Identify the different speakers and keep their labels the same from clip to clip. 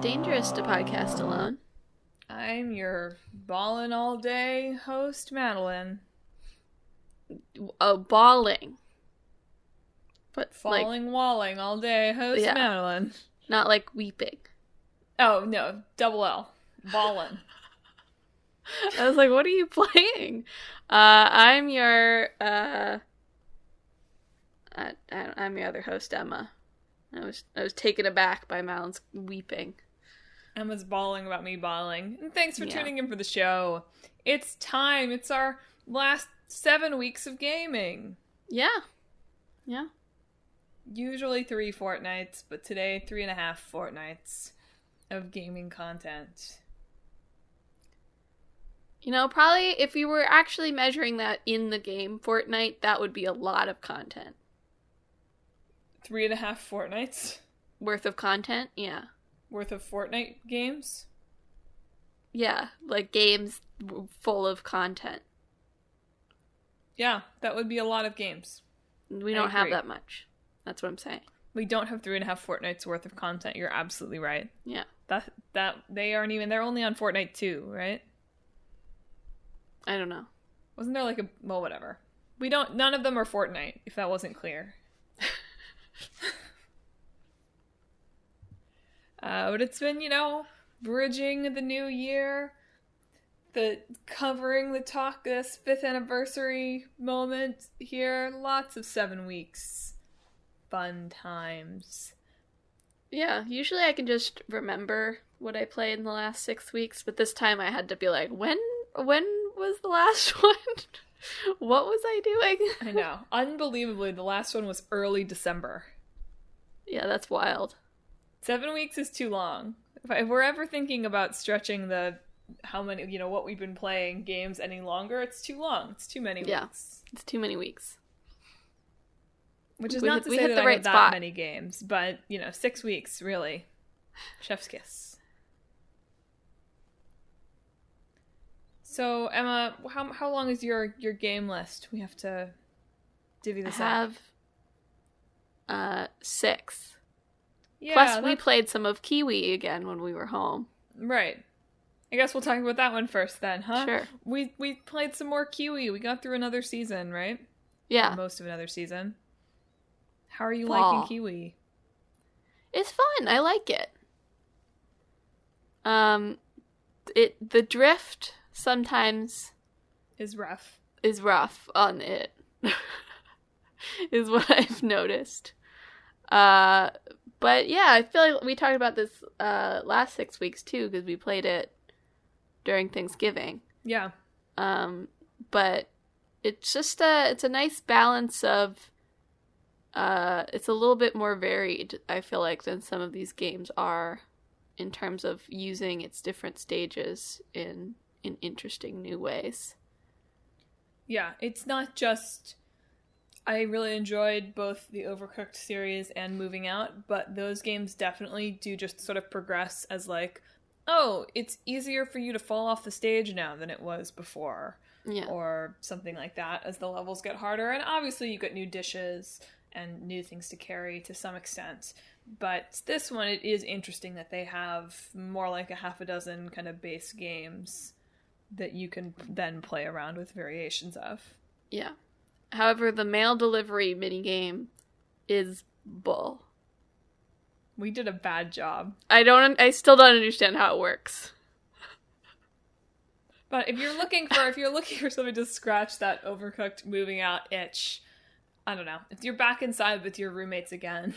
Speaker 1: dangerous to podcast alone.
Speaker 2: I'm your ballin' all day host, Madelyn.
Speaker 1: Oh, bawling. But
Speaker 2: Falling, walling all day host,
Speaker 1: Yeah.
Speaker 2: Madelyn.
Speaker 1: not like weeping.
Speaker 2: Oh, no. Double L. Ballin'.
Speaker 1: I was like, what are you playing? I'm your, I'm your other host, Emma. I was taken aback by Madeline's weeping.
Speaker 2: Emma's bawling about me bawling. And thanks for
Speaker 1: Yeah.
Speaker 2: tuning in for the show. It's time. It's our last 7 weeks of gaming.
Speaker 1: Yeah. Yeah.
Speaker 2: Usually 3 fortnights, but today 3.5 fortnights of gaming content.
Speaker 1: You know, probably if we were actually measuring that in the game Fortnite, that would be a lot of content.
Speaker 2: 3.5 fortnights
Speaker 1: Worth of content? Yeah.
Speaker 2: worth of Fortnite games?
Speaker 1: Yeah, like games full of content.
Speaker 2: Yeah, that would be a lot of games.
Speaker 1: We
Speaker 2: I
Speaker 1: don't have
Speaker 2: agree.
Speaker 1: that much. That's what I'm saying.
Speaker 2: We don't have 3.5 fortnights worth of content. You're absolutely right.
Speaker 1: Yeah.
Speaker 2: That they aren't even. They're only on Fortnite 2, right?
Speaker 1: I don't know.
Speaker 2: Wasn't there like a whatever. We don't. None of them are Fortnite. If that wasn't clear. But it's been, bridging the new year, covering this 5th anniversary moment here. Lots of 7 weeks. Fun times.
Speaker 1: Yeah, usually I can just remember what I played in the last 6 weeks, but this time I had to be like, when was the last one? What was I doing?
Speaker 2: I know. Unbelievably, the last one was early December.
Speaker 1: Yeah, that's wild.
Speaker 2: 7 weeks is too long. If we're ever thinking about stretching how many, what we've been playing games any longer, it's too long. It's too many
Speaker 1: Yeah.
Speaker 2: weeks.
Speaker 1: It's too many weeks.
Speaker 2: Which is
Speaker 1: We
Speaker 2: not
Speaker 1: hit-
Speaker 2: to
Speaker 1: we
Speaker 2: say
Speaker 1: hit
Speaker 2: that
Speaker 1: the
Speaker 2: I
Speaker 1: right
Speaker 2: have that
Speaker 1: spot.
Speaker 2: many games, but, 6 weeks, really. Chef's kiss. So, Emma, how long is your game list? We have to divvy
Speaker 1: I
Speaker 2: this up.
Speaker 1: have 6.
Speaker 2: Yeah,
Speaker 1: Plus, we
Speaker 2: that's-
Speaker 1: played some of Kiwi again when we were home.
Speaker 2: Right. I guess we'll talk about that one first then, huh?
Speaker 1: Sure.
Speaker 2: We played some more Kiwi. We got through another season, right?
Speaker 1: Yeah.
Speaker 2: Most of another season. How are you
Speaker 1: Fall.
Speaker 2: liking Kiwi?
Speaker 1: It's fun. I like it. The drift sometimes
Speaker 2: Is rough.
Speaker 1: is rough on it. Is what I've noticed. But yeah, I feel like we talked about this last 6 weeks too, because we played it during Thanksgiving.
Speaker 2: Yeah.
Speaker 1: But it's just it's a nice balance of it's a little bit more varied, I feel like, than some of these games are in terms of using its different stages in interesting new ways.
Speaker 2: Yeah, it's not just... I really enjoyed both the Overcooked series and Moving Out, but those games definitely do just sort of progress as like, oh, it's easier for you to fall off the stage now than it was before.
Speaker 1: Yeah.
Speaker 2: Or something like that as the levels get harder. And obviously you get new dishes and new things to carry to some extent. But this one, it is interesting that they have more like a half a dozen kind of base games that you can then play around with variations of.
Speaker 1: Yeah. However, the mail delivery minigame is bull.
Speaker 2: We did a bad job.
Speaker 1: I still don't understand how it works.
Speaker 2: But if you're looking for something to scratch that Overcooked Moving Out itch, I don't know. If you're back inside with your roommates again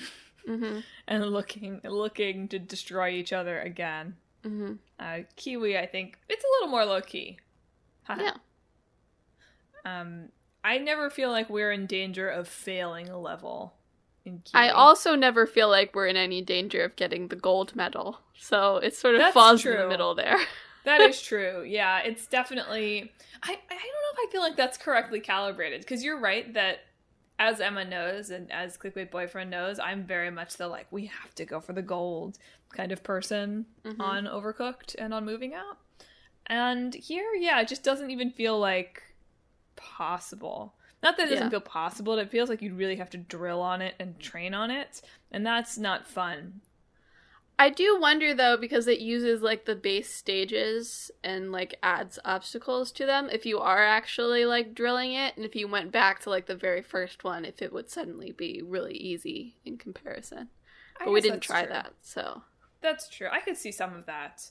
Speaker 1: Mm-hmm.
Speaker 2: and looking to destroy each other again,
Speaker 1: Mm-hmm.
Speaker 2: Kiwi, I think it's a little more low key.
Speaker 1: Yeah.
Speaker 2: I never feel like we're in danger of failing a level in Kiwi.
Speaker 1: I also never feel like we're in any danger of getting the gold medal. So it sort of
Speaker 2: That's
Speaker 1: falls in
Speaker 2: true.
Speaker 1: the middle there.
Speaker 2: That is true. Yeah, it's definitely... I don't know if I feel like that's correctly calibrated, because you're right that, as Emma knows, and as Clickbait Boyfriend knows, I'm very much the, like, we have to go for the gold kind of person on Overcooked and on Moving Out. And here, yeah, it just doesn't even feel, like, possible. Not that it doesn't feel possible, it feels like you'd really have to drill on it and train on it, and that's not fun.
Speaker 1: I do wonder, though, because it uses, like, the base stages and, like, adds obstacles to them, if you are actually, like, drilling it, and if you went back to, like, the very first one, if it would suddenly be really easy in comparison. But we didn't try that, so.
Speaker 2: That's true. I could see some of that.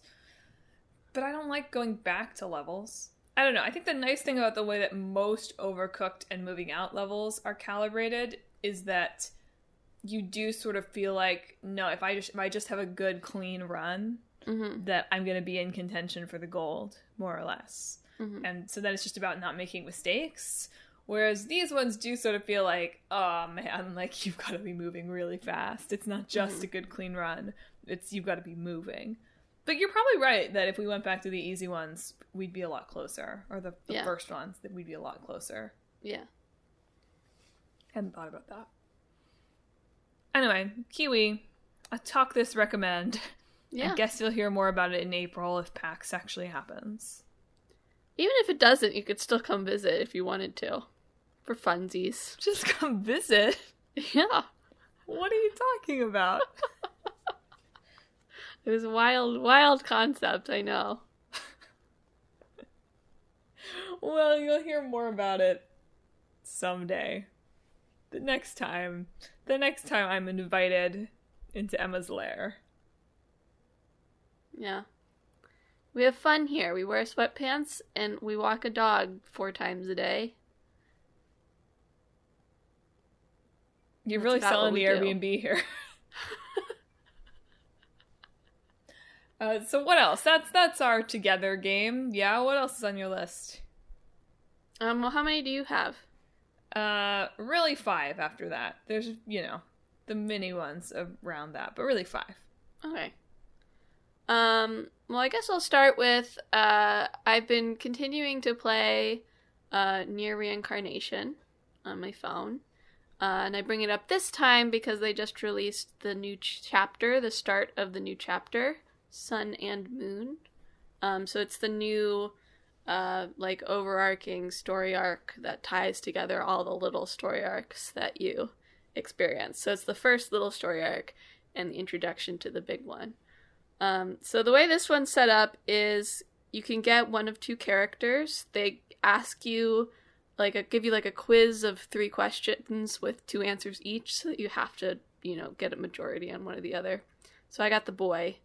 Speaker 2: But I don't like going back to levels. I don't know. I think the nice thing about the way that most Overcooked and Moving Out levels are calibrated is that you do sort of feel like, no, if I just have a good clean run, that I'm going to be in contention for the gold, more or less. And so then it's just about not making mistakes. Whereas these ones do sort of feel like, oh man, like you've got to be moving really fast. It's not just a good clean run. It's you've got to be moving. But you're probably right that if we went back to the easy ones, we'd be a lot closer. Or the first ones, that we'd be a lot closer.
Speaker 1: Yeah.
Speaker 2: Hadn't thought about that. Anyway, Kiwi, a Talk This recommend. Yeah. I guess you'll hear more about it in April if PAX actually happens.
Speaker 1: Even if it doesn't, you could still come visit if you wanted to. For funsies.
Speaker 2: Just come visit?
Speaker 1: Yeah.
Speaker 2: What are you talking about?
Speaker 1: It was a wild concept, I know.
Speaker 2: Well, you'll hear more about it someday. The next time I'm invited into Emma's lair.
Speaker 1: Yeah. We have fun here. We wear sweatpants and we walk a dog 4 times a day.
Speaker 2: You're really selling the Airbnb here. So what else? That's our together game. Yeah, what else is on your list?
Speaker 1: Well, how many do you have?
Speaker 2: Really 5 after that. There's, the mini ones around that, but really 5.
Speaker 1: Okay. Well, I guess I'll start with, I've been continuing to play, Near Reincarnation on my phone. And I bring it up this time because they just released the new chapter, the start of the new chapter, Sun and Moon. So it's the new, overarching story arc that ties together all the little story arcs that you experience. So it's the first little story arc and the introduction to the big one. So the way this one's set up is you can get one of 2 characters. They ask you, give you a quiz of 3 questions with 2 answers each, so that you have to, get a majority on one or the other. So I got the boy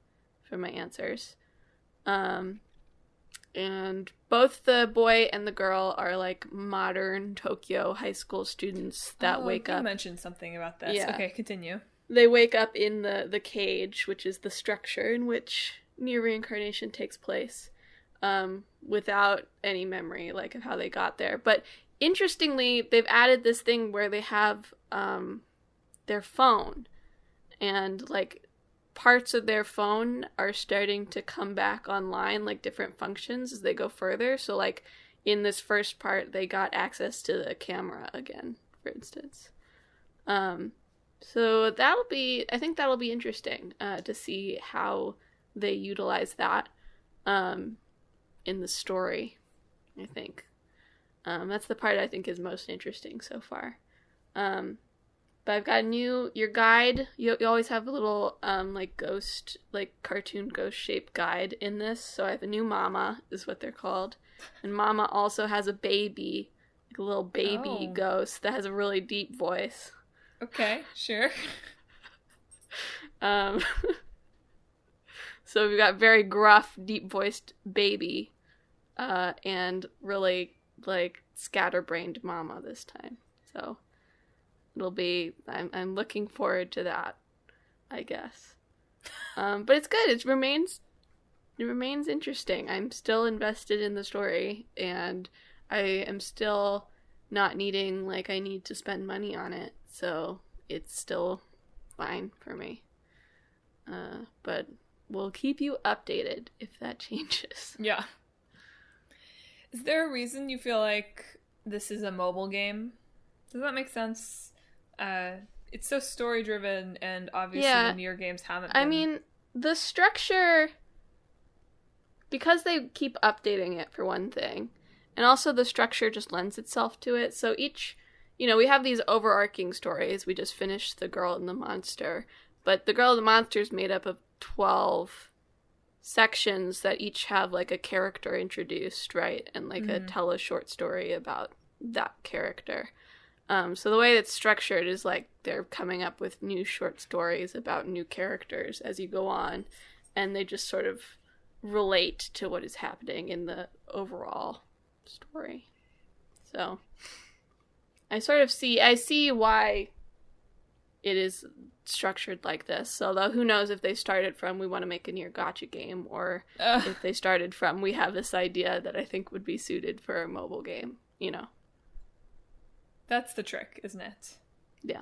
Speaker 1: for my answers. And both the boy and the girl are modern Tokyo high school students that wake up.
Speaker 2: You mentioned something about this. Yeah. Okay, continue.
Speaker 1: They wake up in the cage, which is the structure in which Near Reincarnation takes place, without any memory, of how they got there. But interestingly, they've added this thing where they have, their phone, and, parts of their phone are starting to come back online, different functions as they go further. So, in this first part, they got access to the camera again, for instance. So I think that'll be interesting to see how they utilize that in the story, I think. That's the part I think is most interesting so far. But I've got your guide. You always have a little, ghost, cartoon ghost-shaped guide in this. So I have a new mama, is what they're called. And mama also has a baby, a little baby ghost that has a really deep voice.
Speaker 2: Okay, sure.
Speaker 1: So we've got very gruff, deep-voiced baby, and really, scatterbrained mama this time. So it'll be, I'm looking forward to that, I guess. But it's good. It remains interesting. I'm still invested in the story, and I am still not needing, I need to spend money on it. So it's still fine for me. But we'll keep you updated if that changes.
Speaker 2: Yeah. Is there a reason you feel like this is a mobile game? Does that make sense? It's so story-driven, and obviously the newer games haven't been.
Speaker 1: I mean, the structure, because they keep updating it, for one thing, and also the structure just lends itself to it. So each... we have these overarching stories. We just finished The Girl and the Monster. But The Girl and the Monster is made up of 12 sections that each have like a character introduced, right? And like tell a short story about that character. So the way it's structured is like they're coming up with new short stories about new characters as you go on, and they just sort of relate to what is happening in the overall story. So I see why it is structured like this. Although who knows if they started from we want to make a near gotcha game, or if they started from we have this idea that I think would be suited for a mobile game, you know.
Speaker 2: That's the trick, isn't it?
Speaker 1: Yeah.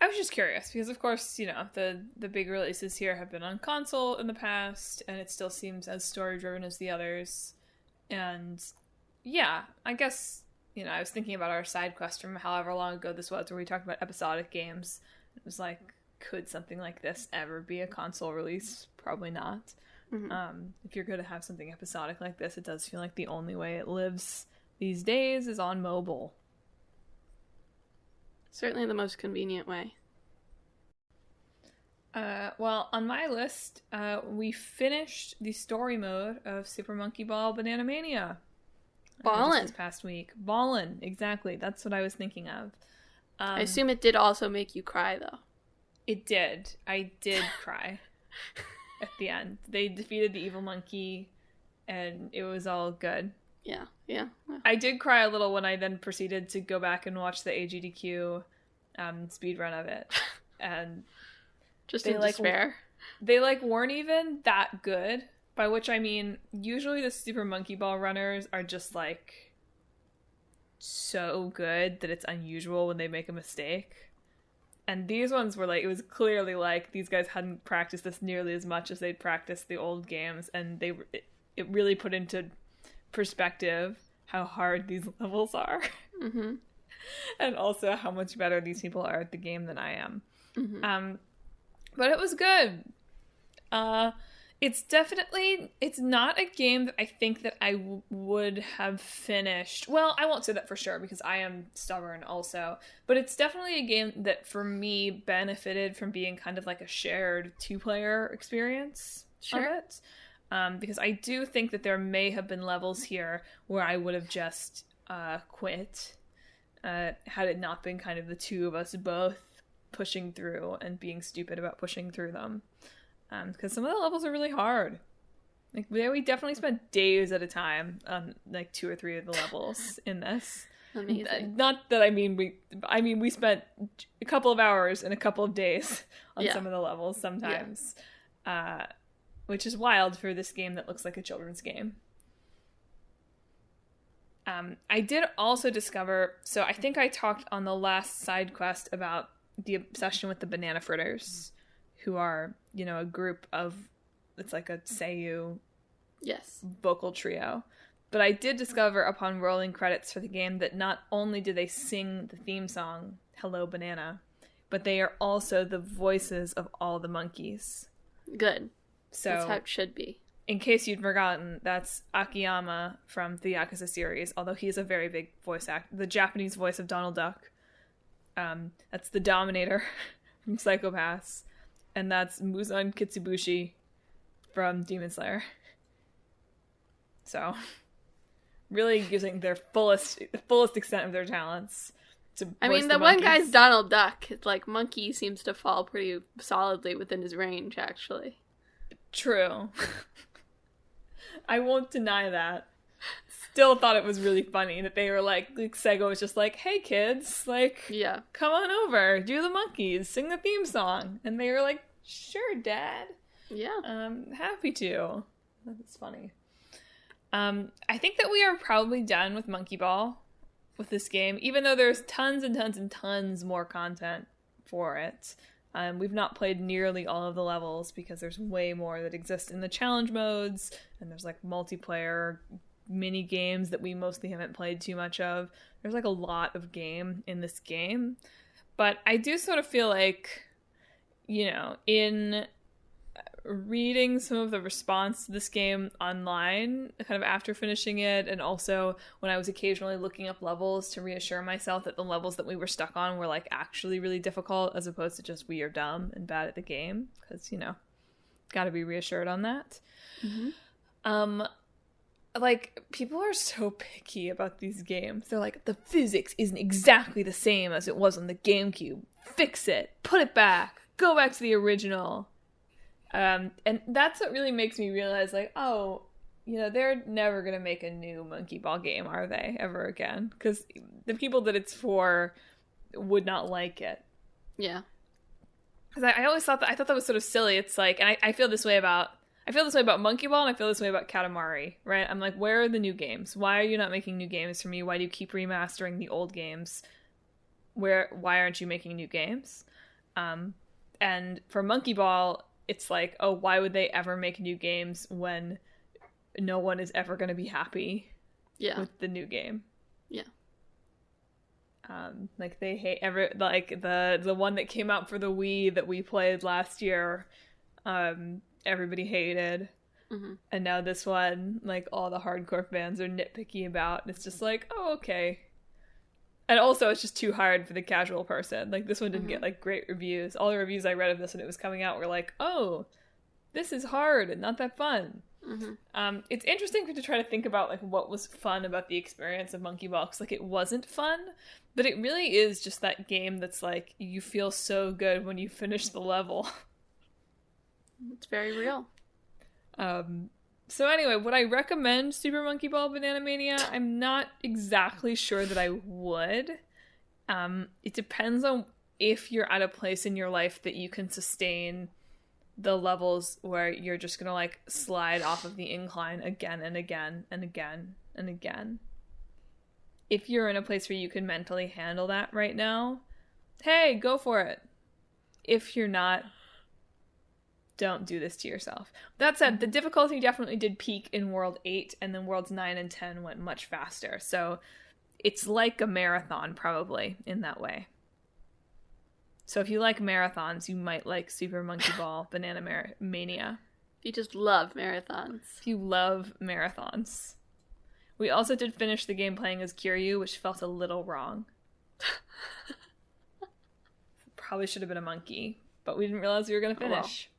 Speaker 2: I was just curious because, of course, you know, the big releases here have been on console in the past, and it still seems as story-driven as the others. And, yeah, I guess, you know, I was thinking about our side quest from however long ago this was, where we talked about episodic games. It was like, could something like this ever be a console release? Probably not. If you're going to have something episodic like this, it does feel like the only way it lives these days is on mobile.
Speaker 1: Certainly the most convenient way.
Speaker 2: Well, on my list, we finished the story mode of Super Monkey Ball Banana Mania.
Speaker 1: Bawling.
Speaker 2: This past week. Bawling, exactly. That's what I was thinking of.
Speaker 1: I assume it did also make you cry, though.
Speaker 2: It did. I did cry at the end. They defeated the evil monkey, and it was all good.
Speaker 1: Yeah.
Speaker 2: I did cry a little when I then proceeded to go back and watch the AGDQ speedrun of it. And
Speaker 1: just in despair.
Speaker 2: They weren't even that good, by which I mean usually the Super Monkey Ball runners are just like so good that it's unusual when they make a mistake. And these ones were like, it was clearly like these guys hadn't practiced this nearly as much as they'd practiced the old games, and it really put into perspective how hard these levels are. And also how much better these people are at the game than I am. But it was good. It's not a game that I think that I would have finished. Well, I won't say that for sure because I am stubborn also, but it's definitely a game that for me benefited from being kind of like a shared two-player experience of it. Because I do think that there may have been levels here where I would have just quit had it not been kind of the two of us both pushing through and being stupid about pushing through them. Because some of the levels are really hard. Like we definitely spent days at a time on like 2 or 3 of the levels in this.
Speaker 1: Amazing.
Speaker 2: Not that we spent a couple of hours and a couple of days on some of the levels sometimes. Which is wild for this game that looks like a children's game. I did also discover, so I think I talked on the last side quest about the obsession with the banana fritters, who are, you know, a group of, it's like a Seiyu vocal trio. But I did discover upon rolling credits for the game that not only do they sing the theme song, Hello Banana, but they are also the voices of all the monkeys.
Speaker 1: Good.
Speaker 2: So
Speaker 1: that's how it should be.
Speaker 2: In case you'd forgotten, that's Akiyama from the Yakuza series, although he is a very big voice actor. The Japanese voice of Donald Duck. That's the Dominator from Psycho-Pass. And that's Muzan Kitsubushi from Demon Slayer. So, really using the fullest extent of their talents to voice
Speaker 1: I mean, the one guy's Donald Duck. It's like Monkey seems to fall pretty solidly within his range, actually.
Speaker 2: True. I won't deny that. Still thought it was really funny that they were like Sega was just like, hey kids, like, come on over, do the monkeys, sing the theme song. And they were like, sure, Dad.
Speaker 1: Yeah.
Speaker 2: Happy to. That's funny. I think that we are probably done with Monkey Ball with this game, even though there's tons and tons and tons more content for it. We've not played nearly all of the levels because there's way more that exist in the challenge modes, and there's like multiplayer mini games that we mostly haven't played too much of. There's like a lot of game in this game, but I do sort of feel like, you know, in reading some of the response to this game online, kind of after finishing it, and also when I was occasionally looking up levels to reassure myself that the levels that we were stuck on were like actually really difficult as opposed to just we are dumb and bad at the game, because, you know, gotta be reassured on that. Mm-hmm. Like, people are so picky about these games. They're like, the physics isn't exactly the same as it was on the GameCube. Fix it. Put it back. Go back to the original. And that's what really makes me realize, like, oh, you know, they're never going to make a new Monkey Ball game, are they, ever again? Because the people that it's for would not like it.
Speaker 1: Yeah.
Speaker 2: Because I always thought that was sort of silly. It's like, and I feel this way about Monkey Ball, and I feel this way about Katamari, right? I'm like, where are the new games? Why are you not making new games for me? Why do you keep remastering the old games? Why aren't you making new games? And for Monkey Ball, it's like, oh, why would they ever make new games when no one is ever going to be happy with the new game?
Speaker 1: Yeah.
Speaker 2: Like, they hate the one that came out for the Wii that we played last year, everybody hated. Mm-hmm. And now this one, like, all the hardcore fans are nitpicky about. It's just like, oh, okay. And also, it's just too hard for the casual person. Like, this one didn't get, like, great reviews. All the reviews I read of this when it was coming out were like, oh, this is hard and not that fun. Mm-hmm. It's interesting to try to think about, like, what was fun about the experience of Monkey Ball. 'Cause, like, it wasn't fun, but it really is just that game that's, like, you feel so good when you finish the level.
Speaker 1: It's very real.
Speaker 2: So anyway, would I recommend Super Monkey Ball Banana Mania? I'm not exactly sure that I would. It depends on if you're at a place in your life that you can sustain the levels where you're just gonna, like, slide off of the incline again and again and again and again. If you're in a place where you can mentally handle that right now, hey, go for it. If you're not, don't do this to yourself. That said, the difficulty definitely did peak in World 8, and then Worlds 9 and 10 went much faster. So it's like a marathon, probably, in that way. So if you like marathons, you might like Super Monkey Ball Banana Mania.
Speaker 1: If you just love marathons.
Speaker 2: If you love marathons. We also did finish the game playing as Kiryu, which felt a little wrong. Probably should have been a monkey, but we didn't realize we were going to finish. Oh, well.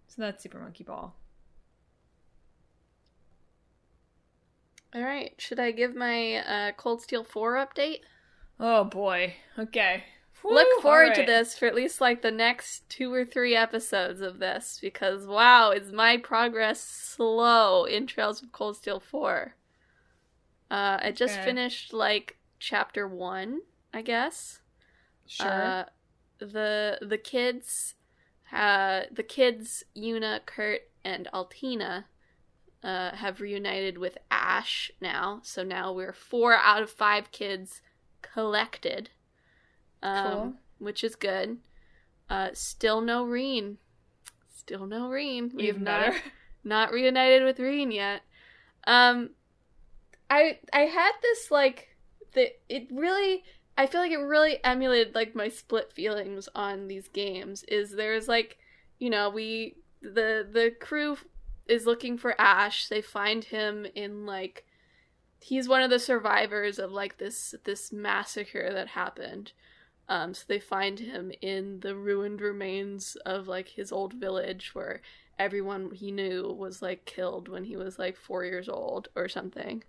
Speaker 2: So that's Super Monkey Ball.
Speaker 1: All right. Should I give my Cold Steel 4 update?
Speaker 2: Oh, boy. Okay.
Speaker 1: Woo, look forward to this for at least, like, the next 2 or 3 episodes of this, because, wow, is my progress slow in Trails of Cold Steel 4. I just finished, like, Chapter 1, I guess.
Speaker 2: Sure.
Speaker 1: The kids... Yuna, Kurt, and Altina have reunited with Ash now. So now we're 4 out of 5 kids collected.
Speaker 2: Cool.
Speaker 1: Which is good. Still no Reen. We've not reunited with Reen yet. I had this, like, I feel like it really emulated, like, my split feelings on these games. Is there's, like, you know, the crew is looking for Ash. They find him in, like, he's one of the survivors of, like, this massacre that happened. So they find him in the ruined remains of, like, his old village where everyone he knew was, like, killed when he was, like, 4 years old or something.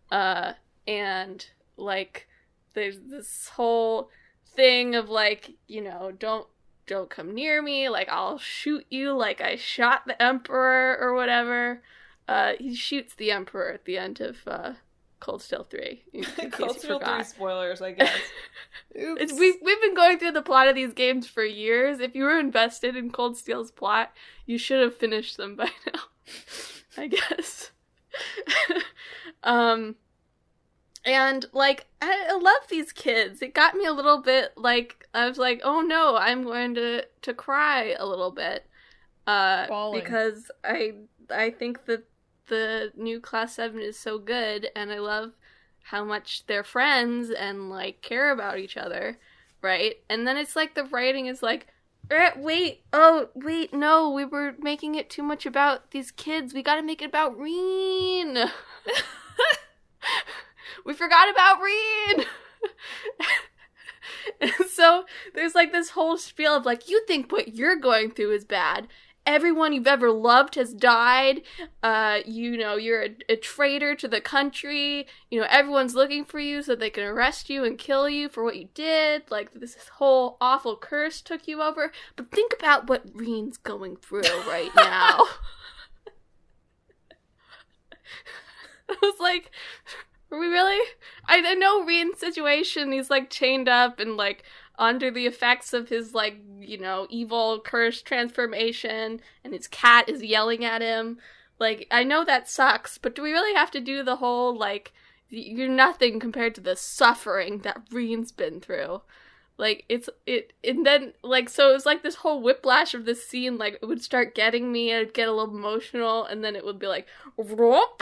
Speaker 1: And, like, there's this whole thing of, like, you know, don't come near me, like, I'll shoot you like I shot the Emperor or whatever. He shoots the Emperor at the end of Cold Steel 3.
Speaker 2: Cold Steel 3 spoilers, I guess.
Speaker 1: We've been going through the plot of these games for years. If you were invested in Cold Steel's plot, you should have finished them by now, I guess. And, like, I love these kids. It got me a little bit, like, I was like, oh no, I'm going to cry a little bit.
Speaker 2: Bawling.
Speaker 1: Because I think that the new Class 7 is so good, and I love how much they're friends and, like, care about each other, right? And then it's like the writing is like, Wait, no, we were making it too much about these kids. We gotta make it about Reen. We forgot about Reen. So there's like this whole spiel of like, you think what you're going through is bad. Everyone you've ever loved has died. You're a traitor to the country. Everyone's looking for you so they can arrest you and kill you for what you did. Like, this whole awful curse took you over. But think about what Reen's going through right now. I was like, are we really? I know Reen's situation. He's like chained up and like under the effects of his, like, evil curse transformation, and his cat is yelling at him. Like, I know that sucks, but do we really have to do the whole, like, you're nothing compared to the suffering that Reen's been through? Like, and then, like, so it was like this whole whiplash of this scene, like, it would start getting me, I'd get a little emotional, and then it would be like, whoop!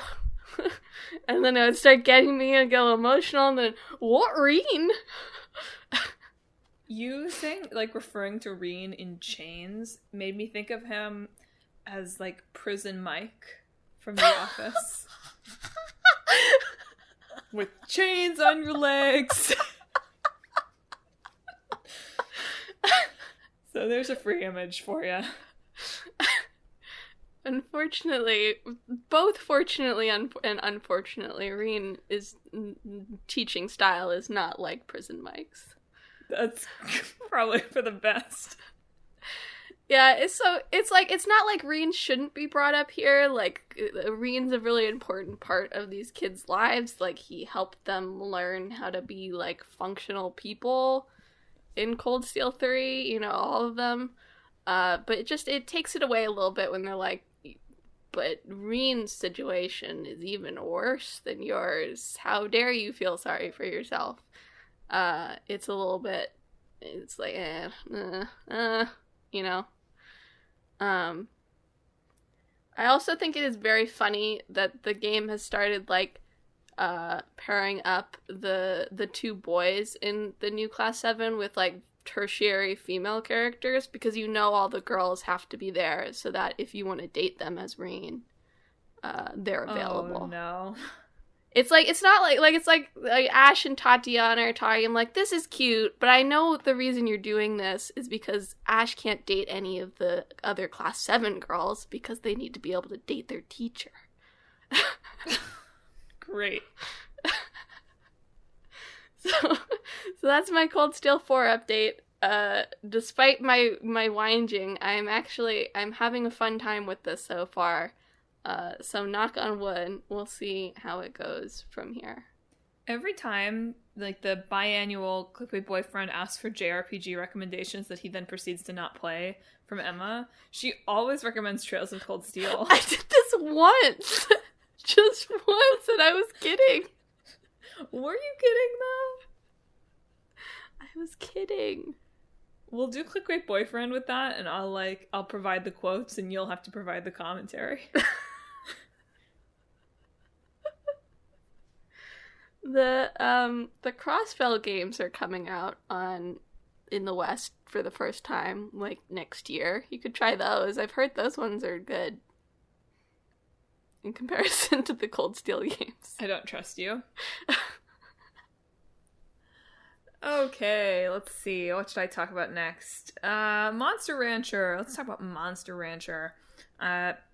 Speaker 1: And then it would start getting me, and get a little emotional, and then, what, Reen?
Speaker 2: You saying, like, referring to Reen in chains made me think of him as, like, Prison Mike from The Office. With chains on your legs. So there's a free image for you.
Speaker 1: Unfortunately, both fortunately and unfortunately, Reen teaching style is not like Prison Mike's.
Speaker 2: That's probably for the best.
Speaker 1: Yeah, it's like, it's not like Reen shouldn't be brought up here. Like, Reen's a really important part of these kids' lives. Like, he helped them learn how to be, like, functional people in Cold Steel 3, all of them. But it takes it away a little bit when they're like, but Reen's situation is even worse than yours. How dare you feel sorry for yourself? It's a little bit, it's like, I also think it is very funny that the game has started, like, pairing up the two boys in the new Class 7 with, like, tertiary female characters, because all the girls have to be there so that if you want to date them as Reen, they're available.
Speaker 2: Oh, no.
Speaker 1: It's like, it's not like it's like Ash and Tatiana are talking. I'm like, this is cute, but I know the reason you're doing this is because Ash can't date any of the other Class 7 girls because they need to be able to date their teacher.
Speaker 2: Great.
Speaker 1: So that's my Cold Steel 4 update. Despite my whinging, I'm having a fun time with this so far. So knock on wood, we'll see how it goes from here.
Speaker 2: Every time, like, the biannual Clickbait Boyfriend asks for JRPG recommendations that he then proceeds to not play from Emma, she always recommends Trails of Cold Steel.
Speaker 1: I did this once! Just once, and I was kidding.
Speaker 2: Were you kidding, though?
Speaker 1: I was kidding.
Speaker 2: We'll do Clickbait Boyfriend with that, and I'll provide the quotes, and you'll have to provide the commentary.
Speaker 1: The Crossfell games are coming out in the West for the first time, like, next year. You could try those. I've heard those ones are good in comparison to the Cold Steel games.
Speaker 2: I don't trust you. Okay, let's see. What should I talk about next? Monster Rancher. Let's talk about Monster Rancher.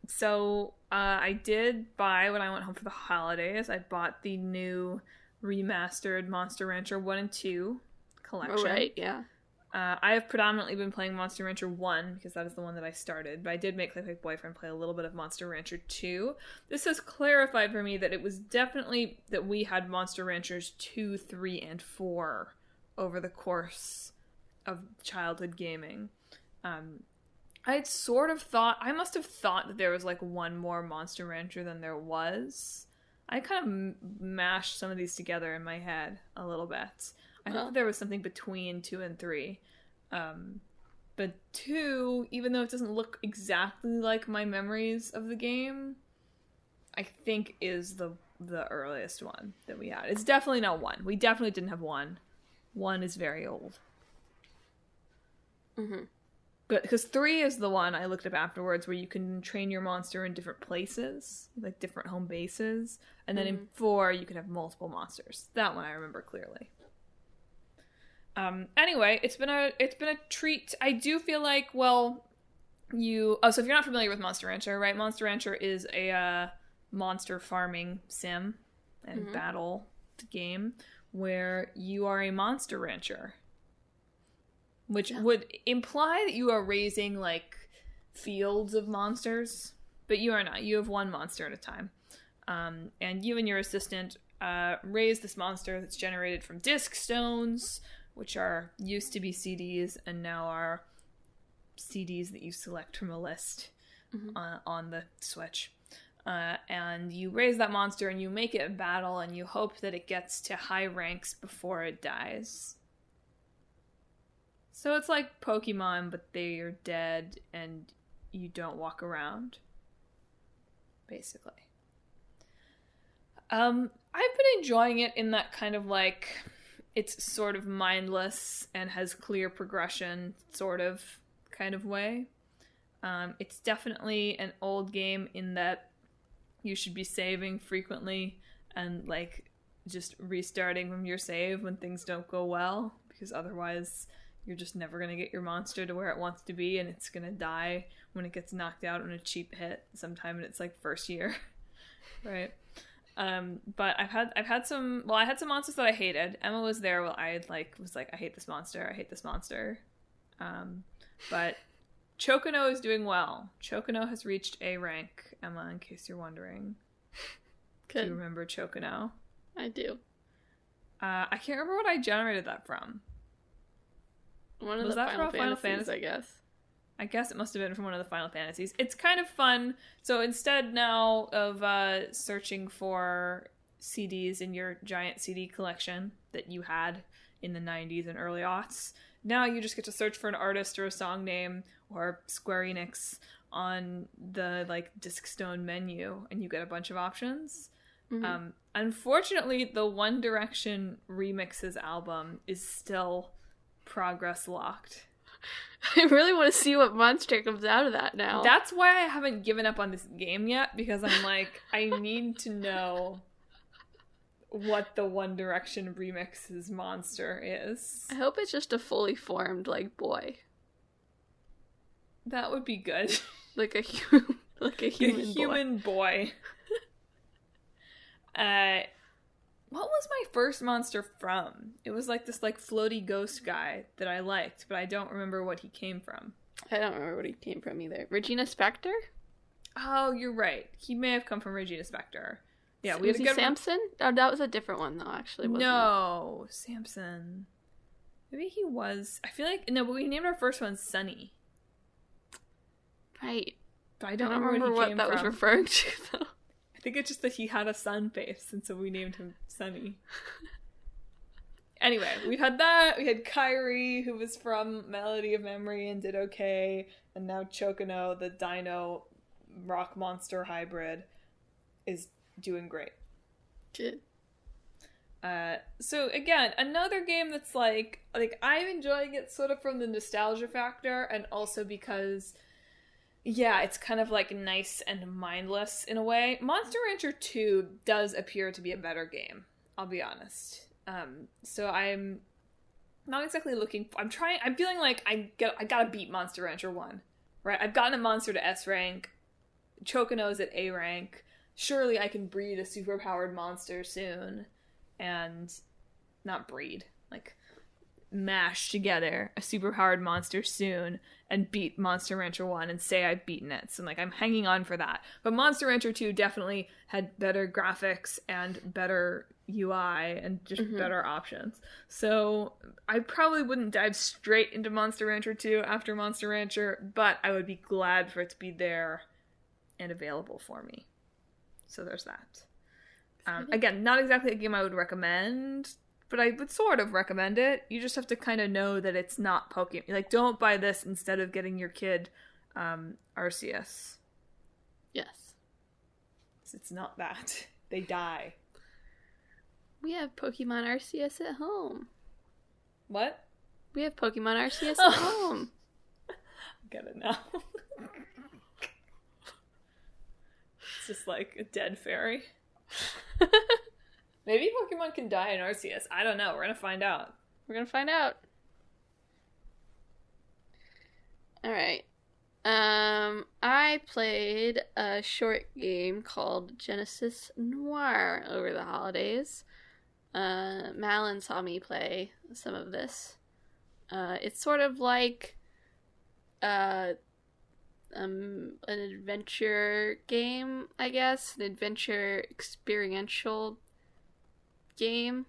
Speaker 2: So I did buy, when I went home for the holidays, I bought the new remastered Monster Rancher 1 and 2 collection.
Speaker 1: Oh, right, yeah.
Speaker 2: I have predominantly been playing Monster Rancher 1 because that is the one that I started, but I did make Clickbait Boyfriend play a little bit of Monster Rancher 2. This has clarified for me that it was definitely that we had Monster Ranchers 2, 3, and 4 over the course of childhood gaming. I must have thought that there was, like, one more Monster Rancher than there was. I kind of mashed some of these together in my head a little bit. I thought there was something between 2 and 3. But 2, even though it doesn't look exactly like my memories of the game, I think is the earliest one that we had. It's definitely not 1. We definitely didn't have 1. 1 is very old.
Speaker 1: Mm-hmm.
Speaker 2: Good, because 3 is the one I looked up afterwards where you can train your monster in different places, like different home bases, and then in 4 you can have multiple monsters. That one I remember clearly. Anyway, it's been a treat. I do feel like, so if you're not familiar with Monster Rancher, right? Monster Rancher is a monster farming sim and battle game where you are a monster rancher. Which would imply that you are raising, like, fields of monsters. But you are not. You have one monster at a time. And you and your assistant raise this monster that's generated from disc stones, which used to be CDs and now are CDs that you select from a list on the Switch. And you raise that monster and you make it battle and you hope that it gets to high ranks before it dies. So it's like Pokemon, but they are dead and you don't walk around. Basically. I've been enjoying it in that kind of like, it's sort of mindless and has clear progression sort of kind of way. It's definitely an old game in that you should be saving frequently and like just restarting from your save when things don't go well, because otherwise you're just never going to get your monster to where it wants to be, and it's going to die when it gets knocked out on a cheap hit sometime in its like first year. Right? But I had some monsters that I hated. Emma was there while I was like, I hate this monster. But Chocono is doing well. Chocono has reached A rank, Emma, in case you're wondering.
Speaker 1: Good.
Speaker 2: Do you remember Chocono?
Speaker 1: I do.
Speaker 2: I can't remember what I generated that from.
Speaker 1: One of the Final Fantasies, I guess.
Speaker 2: I guess it must have been from one of the Final Fantasies. It's kind of fun. So instead now of searching for CDs in your giant CD collection that you had in the 90s and early aughts, now you just get to search for an artist or a song name or Square Enix on the like Discstone menu, and you get a bunch of options. Unfortunately, the One Direction Remixes album is still progress locked.
Speaker 1: I really want to see what monster comes out of that now.
Speaker 2: That's why I haven't given up on this game yet, because I'm like, I need to know what the One Direction Remixes monster is.
Speaker 1: I hope it's just a fully formed, like, boy.
Speaker 2: That would be good.
Speaker 1: Like a human
Speaker 2: boy. What was my first monster from? It was like this like floaty ghost guy that I liked, but I don't remember what he came from.
Speaker 1: I don't remember what he came from either. Regina Spektor?
Speaker 2: Oh, you're right. He may have come from Regina Spektor. Yeah,
Speaker 1: we had a good Samson? Oh, that was a different one though, actually, wasn't
Speaker 2: No, Samson. Maybe he was. I feel like no, but we named our first one Sunny.
Speaker 1: Right.
Speaker 2: But I don't remember
Speaker 1: what that was referring to though.
Speaker 2: I think it's just that he had a sun face, and so we named him Sunny. Anyway, we had that. We had Kyrie, who was from Melody of Memory and did okay. And now Chocono, the dino rock monster hybrid, is doing great.
Speaker 1: Good.
Speaker 2: So again, another game that's like I'm enjoying it sort of from the nostalgia factor, and also because yeah, it's kind of like nice and mindless in a way. Monster Rancher 2 does appear to be a better game, I'll be honest. So I'm not exactly I'm feeling like I gotta beat Monster Rancher 1, right? I've gotten a monster to S rank. Chocono's at A rank. Surely I can breed a superpowered monster soon. And not breed, like mash together a superpowered monster soon and beat Monster Rancher 1 and say I've beaten it. So like I'm hanging on for that. But Monster Rancher 2 definitely had better graphics and better UI and just better options. So I probably wouldn't dive straight into Monster Rancher 2 after Monster Rancher, but I would be glad for it to be there and available for me. So there's that. Again, not exactly a game I would recommend, but I would sort of recommend it. You just have to kind of know that it's not Pokemon. Like, don't buy this instead of getting your kid Arceus.
Speaker 1: Yes.
Speaker 2: It's not that. They die.
Speaker 1: We have Pokemon Arceus at home.
Speaker 2: What?
Speaker 1: We have Pokemon Arceus at home.
Speaker 2: Get it now. It's just like a dead fairy. Maybe Pokemon can die in Arceus. I don't know. We're gonna find out.
Speaker 1: We're gonna find out. Alright. I played a short game called Genesis Noir over the holidays. Madelyn saw me play some of this. It's sort of like an adventure game, I guess. An adventure experiential game.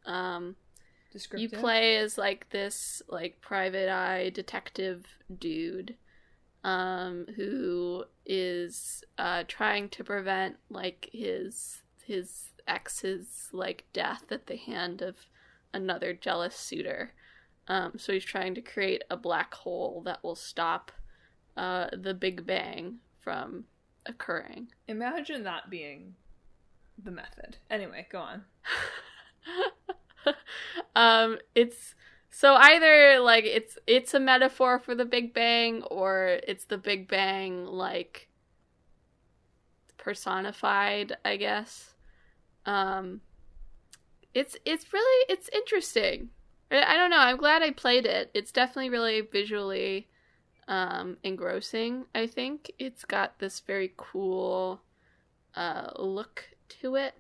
Speaker 1: You play as like this like private eye detective dude who is trying to prevent like his ex's like death at the hand of another jealous suitor. So he's trying to create a black hole that will stop the Big Bang from occurring.
Speaker 2: Imagine that being the method. Anyway, go on.
Speaker 1: It's so either like it's a metaphor for the Big Bang, or it's the Big Bang like personified, I guess. It's interesting. I don't know. I'm glad I played it. It's definitely really visually engrossing, I think. It's got this very cool look to it.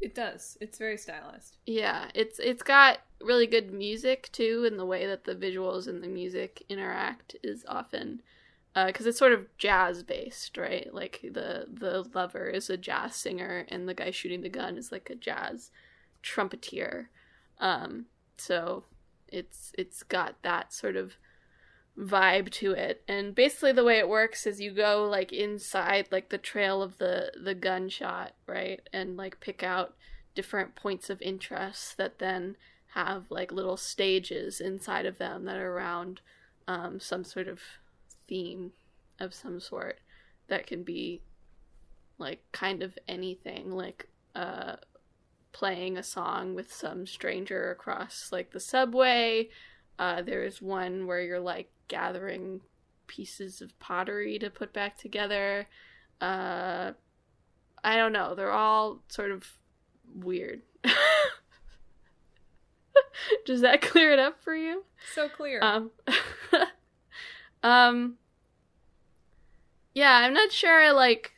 Speaker 2: It does. It's very stylized.
Speaker 1: Yeah, it's got really good music too, and the way that the visuals and the music interact is often because it's sort of jazz based, right? Like the lover is a jazz singer, and the guy shooting the gun is like a jazz trumpeter. So it's got that sort of vibe to it. And basically the way it works is you go like inside like the trail of the gunshot, right? And like pick out different points of interest that then have like little stages inside of them that are around some sort of theme of some sort that can be like kind of anything, like playing a song with some stranger across like the subway. There's one where you're like gathering pieces of pottery to put back together. I don't know. They're all sort of weird. Does that clear it up for you?
Speaker 2: So clear.
Speaker 1: Yeah, I'm not sure I like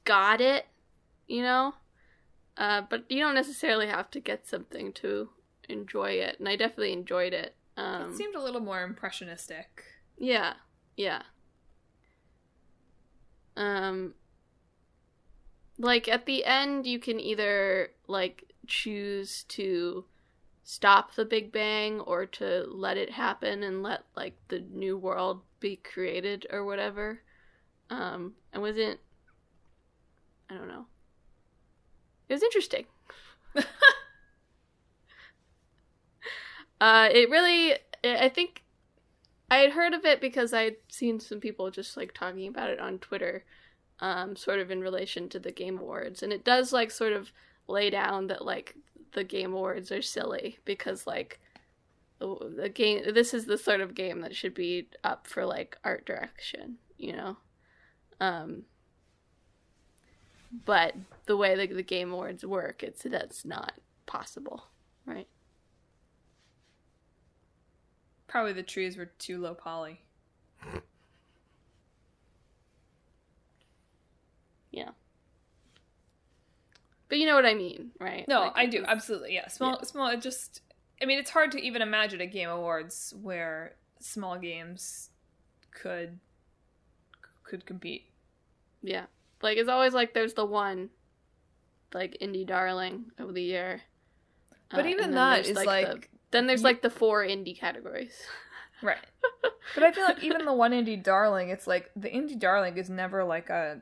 Speaker 1: got it, you know? But you don't necessarily have to get something to enjoy it, and I definitely enjoyed it.
Speaker 2: It seemed a little more impressionistic.
Speaker 1: Yeah. Like at the end you can either like choose to stop the Big Bang or to let it happen and let like the new world be created or whatever. I don't know. It was interesting. I think I had heard of it because I had seen some people just like talking about it on Twitter, sort of in relation to the Game Awards. And it does like sort of lay down that like the Game Awards are silly because like the game, this is the sort of game that should be up for like art direction, you know? But the way the Game Awards work, that's not possible, right?
Speaker 2: Probably the trees were too low poly.
Speaker 1: Yeah. But you know what I mean, right?
Speaker 2: No,
Speaker 1: like,
Speaker 2: I do, absolutely, yeah. Small, it just... I mean, it's hard to even imagine a Game Awards where small games could compete.
Speaker 1: Yeah. Like, it's always like there's the one, like, indie darling of the year.
Speaker 2: But even that is like...
Speaker 1: Then there's like the 4 indie categories.
Speaker 2: Right. But I feel like even the one indie darling, it's like the indie darling is never like a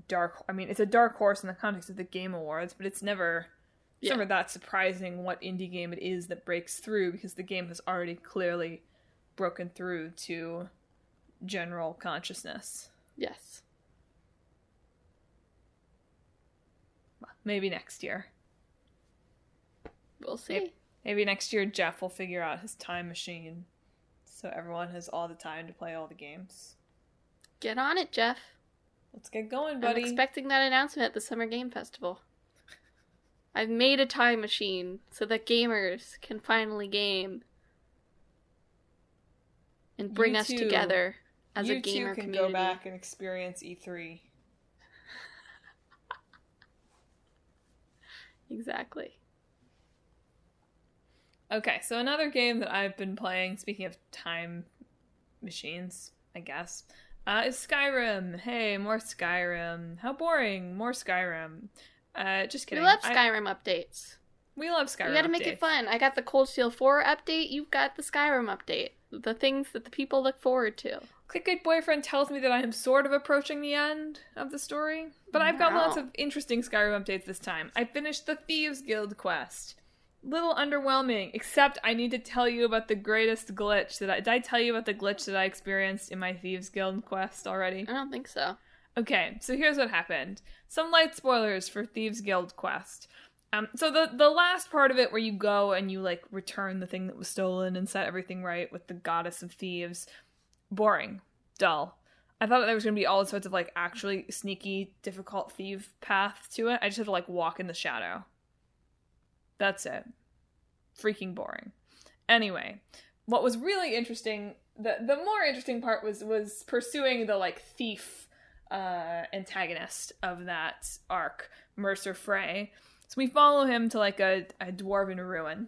Speaker 2: dark... I mean, it's a dark horse in the context of the Game Awards, but it's never that surprising what indie game it is that breaks through because the game has already clearly broken through to general consciousness.
Speaker 1: Yes.
Speaker 2: Well, maybe next year.
Speaker 1: We'll see.
Speaker 2: Maybe next year Jeff will figure out his time machine so everyone has all the time to play all the games.
Speaker 1: Get on it, Jeff.
Speaker 2: Let's get going, buddy.
Speaker 1: I'm expecting that announcement at the Summer Game Festival. I've made a time machine so that gamers can finally game and bring us together as a gamer community. You too can
Speaker 2: go back and experience E3.
Speaker 1: Exactly.
Speaker 2: Okay, so another game that I've been playing, speaking of time machines, I guess, is Skyrim. Hey, more Skyrim. How boring. More Skyrim. Just kidding.
Speaker 1: We love Skyrim updates.
Speaker 2: We love Skyrim updates.
Speaker 1: You gotta make it fun. I got the Cold Steel 4 update. You've got the Skyrim update. The things that the people look forward to.
Speaker 2: Clickbait Boyfriend tells me that I am sort of approaching the end of the story, but I've got lots of interesting Skyrim updates this time. I finished the Thieves Guild quest. Little underwhelming, except I need to tell you about the greatest glitch did I tell you about the glitch that I experienced in my Thieves Guild quest already?
Speaker 1: I don't think so.
Speaker 2: Okay, so here's what happened. Some light spoilers for Thieves Guild quest. So the last part of it where you go and you, like, return the thing that was stolen and set everything right with the goddess of thieves, boring. Dull. I thought there was going to be all sorts of, like, actually sneaky, difficult thief path to it. I just had to, like, walk in the shadow. That's it. Freaking boring. Anyway, what was really interesting, the more interesting part was pursuing the, like, thief antagonist of that arc, Mercer Frey. So we follow him to, like, a dwarven ruin.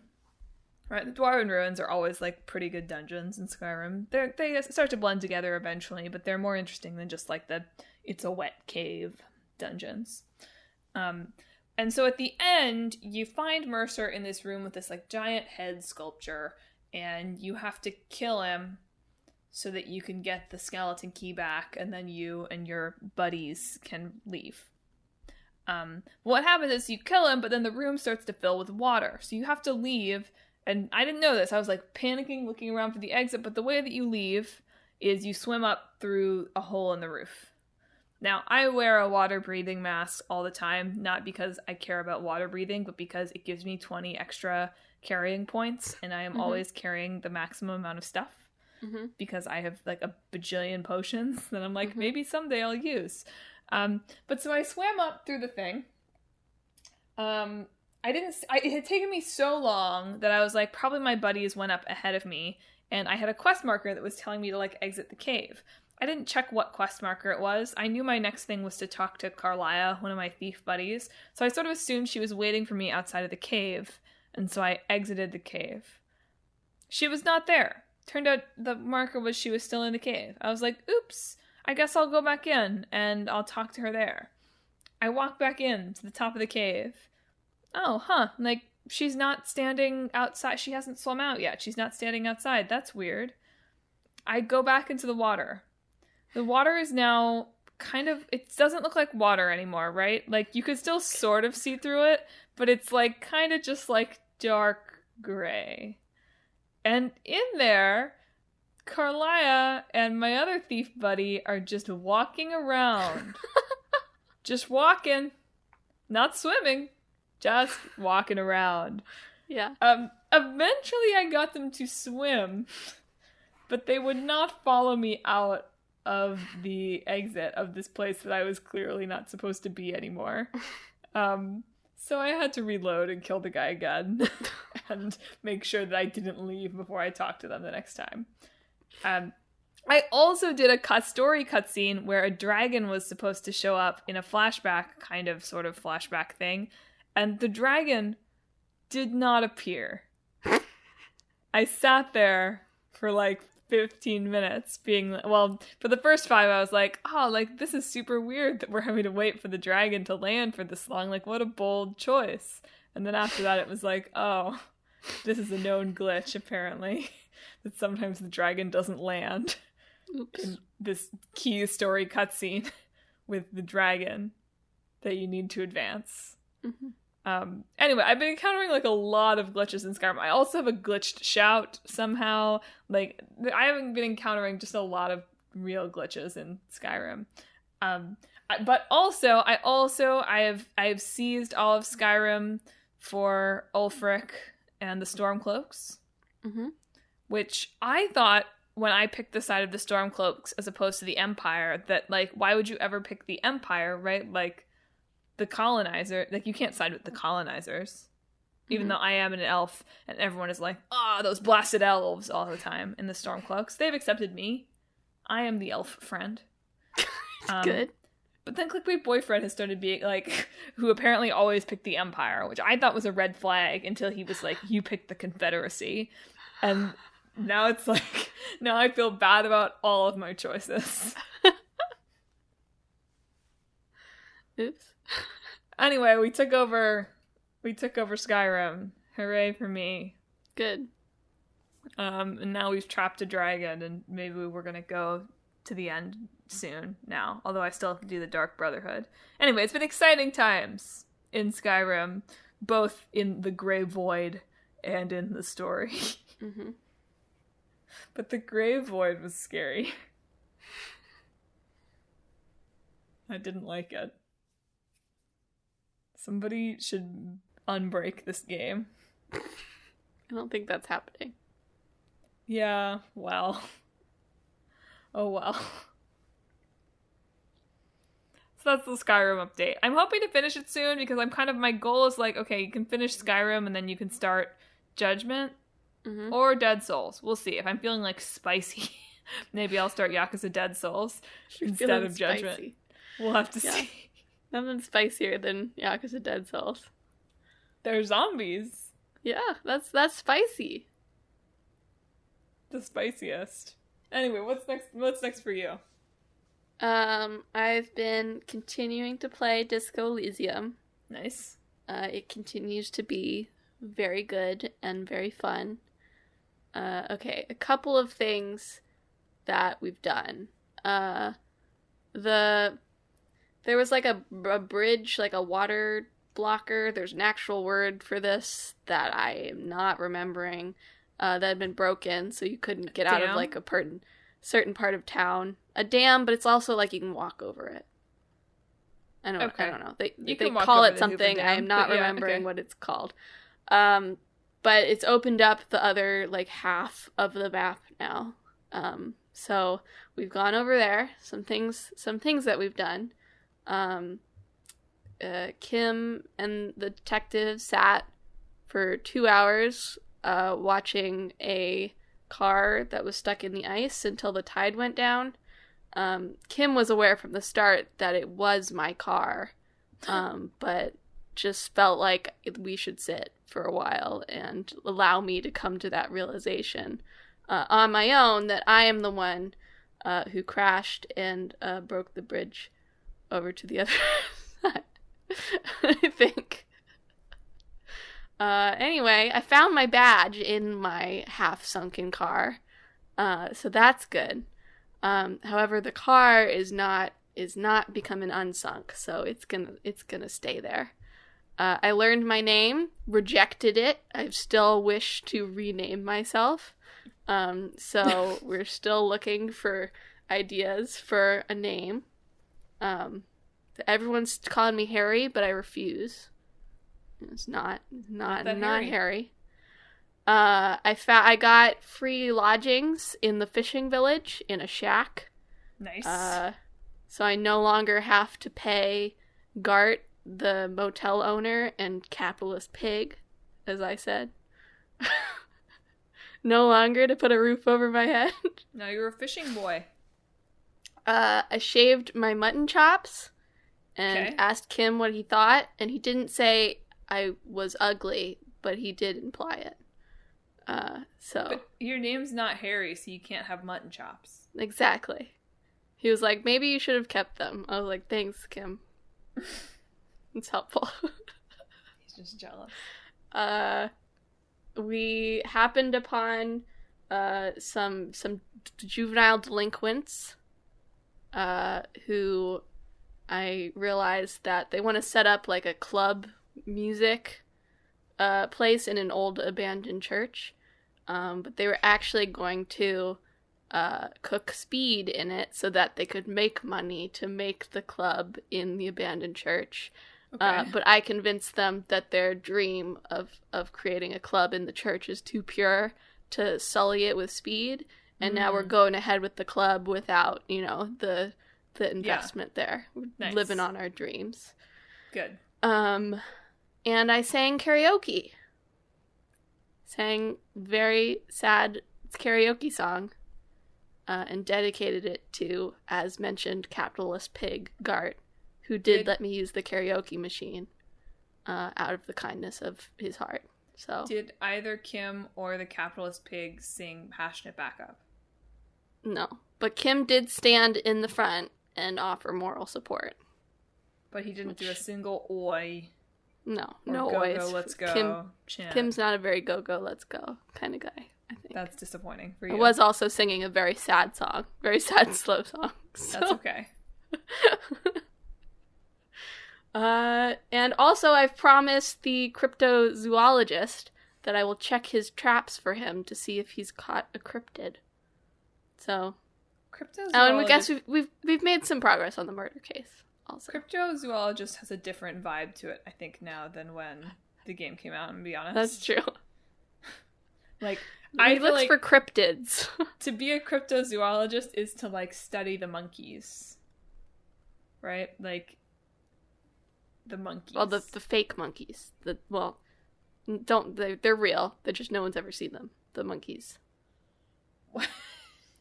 Speaker 2: Right? The dwarven ruins are always, like, pretty good dungeons in Skyrim. They start to blend together eventually, but they're more interesting than just, like, the it's a wet cave dungeons. And so at the end, you find Mercer in this room with this, like, giant head sculpture, and you have to kill him so that you can get the skeleton key back, and then you and your buddies can leave. What happens is you kill him, but then the room starts to fill with water, so you have to leave. And I didn't know this. I was, like, panicking, looking around for the exit, but the way that you leave is you swim up through a hole in the roof. Now, I wear a water-breathing mask all the time, not because I care about water breathing, but because it gives me 20 extra carrying points, and I am always carrying the maximum amount of stuff, because I have, like, a bajillion potions that I'm like, maybe someday I'll use. But so I swam up through the thing. It had taken me so long that I was like, probably my buddies went up ahead of me, and I had a quest marker that was telling me to, like, exit the cave. I didn't check what quest marker it was. I knew my next thing was to talk to Carlia, one of my thief buddies, so I sort of assumed she was waiting for me outside of the cave, and so I exited the cave. She was not there. Turned out the marker was she was still in the cave. I was like, oops, I guess I'll go back in, and I'll talk to her there. I walked back in to the top of the cave. Oh, huh, like, she's not standing outside. She hasn't swum out yet. She's not standing outside. That's weird. I go back into the water. The water is now kind of, it doesn't look like water anymore, right? Like, you could still sort of see through it, but it's, like, kind of just, like, dark gray. And in there, Carlia and my other thief buddy are just walking around. Just walking. Not swimming. Just walking around.
Speaker 1: Yeah.
Speaker 2: Eventually I got them to swim, but they would not follow me out of the exit of this place that I was clearly not supposed to be anymore. So I had to reload and kill the guy again and make sure that I didn't leave before I talked to them the next time. I also did a story cutscene where a dragon was supposed to show up in a flashback, sort of flashback thing, and the dragon did not appear. I sat there for like 15 minutes being, well, for the first 5 I was like, oh, like, this is super weird that we're having to wait for the dragon to land for this long. Like, what a bold choice. And then after that it was like, oh, this is a known glitch, apparently, that sometimes the dragon doesn't land.
Speaker 1: Oops.
Speaker 2: In this key story cutscene with the dragon that you need to advance. Anyway, I've been encountering like a lot of glitches in Skyrim. I also have a glitched shout somehow. Like, I haven't been encountering just a lot of real glitches in Skyrim. But also I have seized all of Skyrim for Ulfric and the Stormcloaks, which I thought when I picked the side of the Stormcloaks as opposed to the Empire, that, like, why would you ever pick the Empire, right? Like, the colonizer, like, you can't side with the colonizers. Even though I am an elf, and everyone is like, those blasted elves all the time in the Stormcloaks. They've accepted me. I am the elf friend.
Speaker 1: Good.
Speaker 2: But then Clickbait Boyfriend has started being, like, who apparently always picked the Empire, which I thought was a red flag until he was like, you picked the Confederacy. And now it's like, now I feel bad about all of my choices.
Speaker 1: Oops.
Speaker 2: Anyway, we took over Skyrim. Hooray for me.
Speaker 1: Good.
Speaker 2: And now we've trapped a dragon, and maybe we're gonna go to the end soon now. Although I still have to do the Dark Brotherhood. Anyway, it's been exciting times in Skyrim, both in the Grey Void and in the story.
Speaker 1: Mm-hmm.
Speaker 2: But the Grey Void was scary. I didn't like it. Somebody should unbreak this game.
Speaker 1: I don't think that's happening.
Speaker 2: Yeah, well. Oh well. So that's the Skyrim update. I'm hoping to finish it soon because my goal is like, okay, you can finish Skyrim and then you can start Judgment or Dead Souls. We'll see. If I'm feeling like spicy, maybe I'll start Yakuza Dead Souls instead of Judgment.
Speaker 1: Spicy.
Speaker 2: We'll have to see.
Speaker 1: Nothing spicier than Yakuza Dead Souls.
Speaker 2: They're zombies.
Speaker 1: Yeah, that's spicy.
Speaker 2: The spiciest. Anyway, what's next? What's next for you?
Speaker 1: I've been continuing to play Disco Elysium.
Speaker 2: Nice.
Speaker 1: It continues to be very good and very fun. Okay, a couple of things that we've done. There was like a bridge, like a water blocker. There's an actual word for this that I am not remembering. That had been broken, so you couldn't get out of like a certain part of town. A dam, but it's also like you can walk over it. I don't know. They call it something. I am not remembering what it's called. But it's opened up the other like half of the map now. So we've gone over there. Some things that we've done. Kim and the detective sat for 2 hours watching a car that was stuck in the ice until the tide went down. Kim was aware from the start that it was my car, but just felt like we should sit for a while and allow me to come to that realization on my own that I am the one who crashed and broke the bridge over to the other side. I think. Anyway, I found my badge in my half-sunken car, so that's good. However, the car is not becoming unsunk, so it's gonna stay there. I learned my name, rejected it. I still wish to rename myself, so we're still looking for ideas for a name. Everyone's calling me Harry, but I refuse. It's not Harry. I got free lodgings in the fishing village in a shack.
Speaker 2: Nice.
Speaker 1: So I no longer have to pay Gart, the motel owner, and capitalist pig, as I said. No longer to put a roof over my head.
Speaker 2: Now you're a fishing boy.
Speaker 1: I shaved my mutton chops and asked Kim what he thought, and he didn't say I was ugly, but he did imply it.
Speaker 2: But your name's not Harry, so you can't have mutton chops.
Speaker 1: Exactly. He was like, maybe you should have kept them. I was like, thanks, Kim. It's helpful.
Speaker 2: He's just jealous.
Speaker 1: We happened upon some juvenile delinquents who I realized that they want to set up like a club music place in an old abandoned church, but they were actually going to cook speed in it so that they could make money to make the club in the abandoned church. Okay. But I convinced them that their dream of creating a club in the church is too pure to sully it with speed, And now we're going ahead with the club without, the investment there. We're
Speaker 2: Nice.
Speaker 1: living on our dreams.
Speaker 2: Good.
Speaker 1: And I sang karaoke. Sang very sad karaoke song. And dedicated it to, as mentioned, capitalist pig Gart, who did let me use the karaoke machine out of the kindness of his heart. So
Speaker 2: did either Kim or the capitalist pig sing Passionate Backup?
Speaker 1: No. But Kim did stand in the front and offer moral support.
Speaker 2: But he didn't do a single oi.
Speaker 1: No.
Speaker 2: Or
Speaker 1: No
Speaker 2: go,
Speaker 1: ois.
Speaker 2: go, let's go. Chant.
Speaker 1: Kim's not a very go, let's go kind of guy, I think.
Speaker 2: That's disappointing for you.
Speaker 1: I was also singing a very sad song. Very sad, slow song. So.
Speaker 2: That's okay.
Speaker 1: And also I've promised the cryptozoologist that I will check his traps for him to see if he's caught a cryptid. So, and I guess we've made some progress on the murder case. Also,
Speaker 2: cryptozoologist has a different vibe to it, I think, now than when the game came out. And be honest,
Speaker 1: that's true.
Speaker 2: Like,
Speaker 1: he looks for cryptids.
Speaker 2: To be a cryptozoologist is to like study the monkeys, right? Like the monkeys.
Speaker 1: Well, the fake monkeys. They're real. They're just no one's ever seen them. The monkeys.
Speaker 2: What?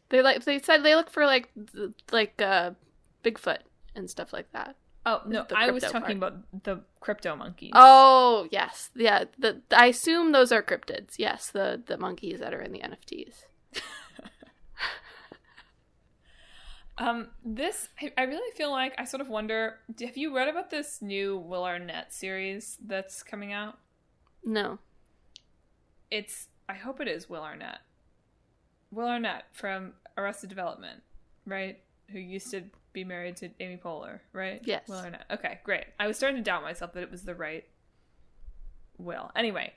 Speaker 1: They said they look for like Bigfoot and stuff like that.
Speaker 2: Oh no, I was talking about the crypto monkeys.
Speaker 1: Oh yes, yeah. I assume those are cryptids. Yes, the monkeys that are in the NFTs.
Speaker 2: I really feel like I sort of wonder. Have you read about this new Will Arnett series that's coming out?
Speaker 1: No.
Speaker 2: I hope it is Will Arnett. Will Arnett from Arrested Development, right? Who used to be married to Amy Poehler, right?
Speaker 1: Yes.
Speaker 2: Will Arnett. Okay, great. I was starting to doubt myself that it was the right Will. Anyway,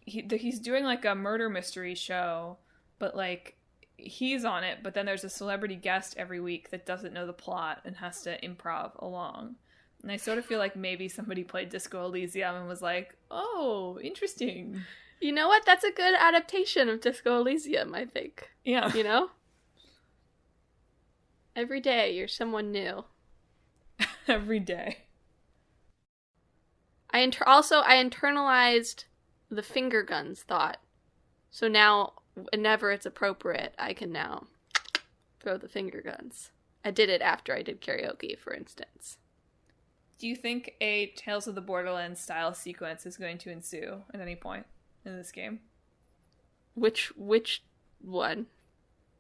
Speaker 2: he's doing like a murder mystery show, but like he's on it, but then there's a celebrity guest every week that doesn't know the plot and has to improv along. And I sort of feel like maybe somebody played Disco Elysium and was like, oh, interesting.
Speaker 1: You know what? That's a good adaptation of Disco Elysium, I think.
Speaker 2: Yeah.
Speaker 1: Every day, you're someone new.
Speaker 2: Every day.
Speaker 1: I internalized the finger guns thought. So now, whenever it's appropriate, I can now throw the finger guns. I did it after I did karaoke, for instance.
Speaker 2: Do you think a Tales of the Borderlands style sequence is going to ensue at any point in this game?
Speaker 1: Which one?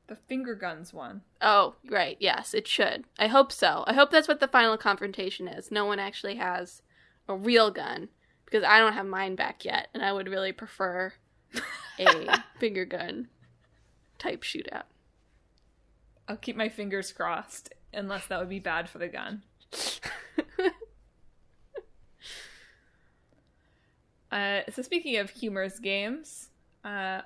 Speaker 2: The finger guns one.
Speaker 1: Oh, right. Yes, it should. I hope so. I hope that's what the final confrontation is. No one actually has a real gun, because I don't have mine back yet, and I would really prefer a finger gun type shootout.
Speaker 2: I'll keep my fingers crossed, unless that would be bad for the gun. So speaking of humorous games,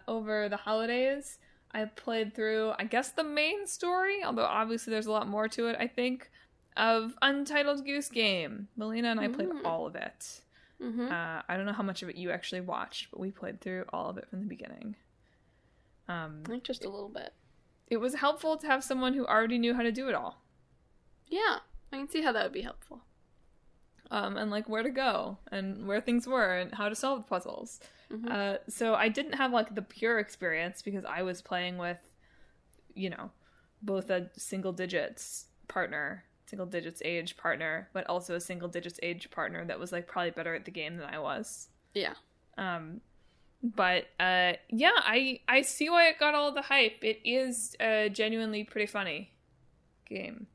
Speaker 2: over the holidays, I played through, I guess, the main story, although obviously there's a lot more to it, I think, of Untitled Goose Game. Melina and I played all of it. Mm-hmm. I don't know how much of it you actually watched, but we played through all of it from the beginning.
Speaker 1: I think just a little bit.
Speaker 2: It was helpful to have someone who already knew how to do it all.
Speaker 1: Yeah, I can see how that would be helpful.
Speaker 2: And like where to go and where things were and how to solve the puzzles. Mm-hmm. So I didn't have like the pure experience because I was playing with, both a single digits age partner, but also a single digits age partner that was like probably better at the game than I was.
Speaker 1: Yeah.
Speaker 2: But I see why it got all the hype. It is a genuinely pretty funny game.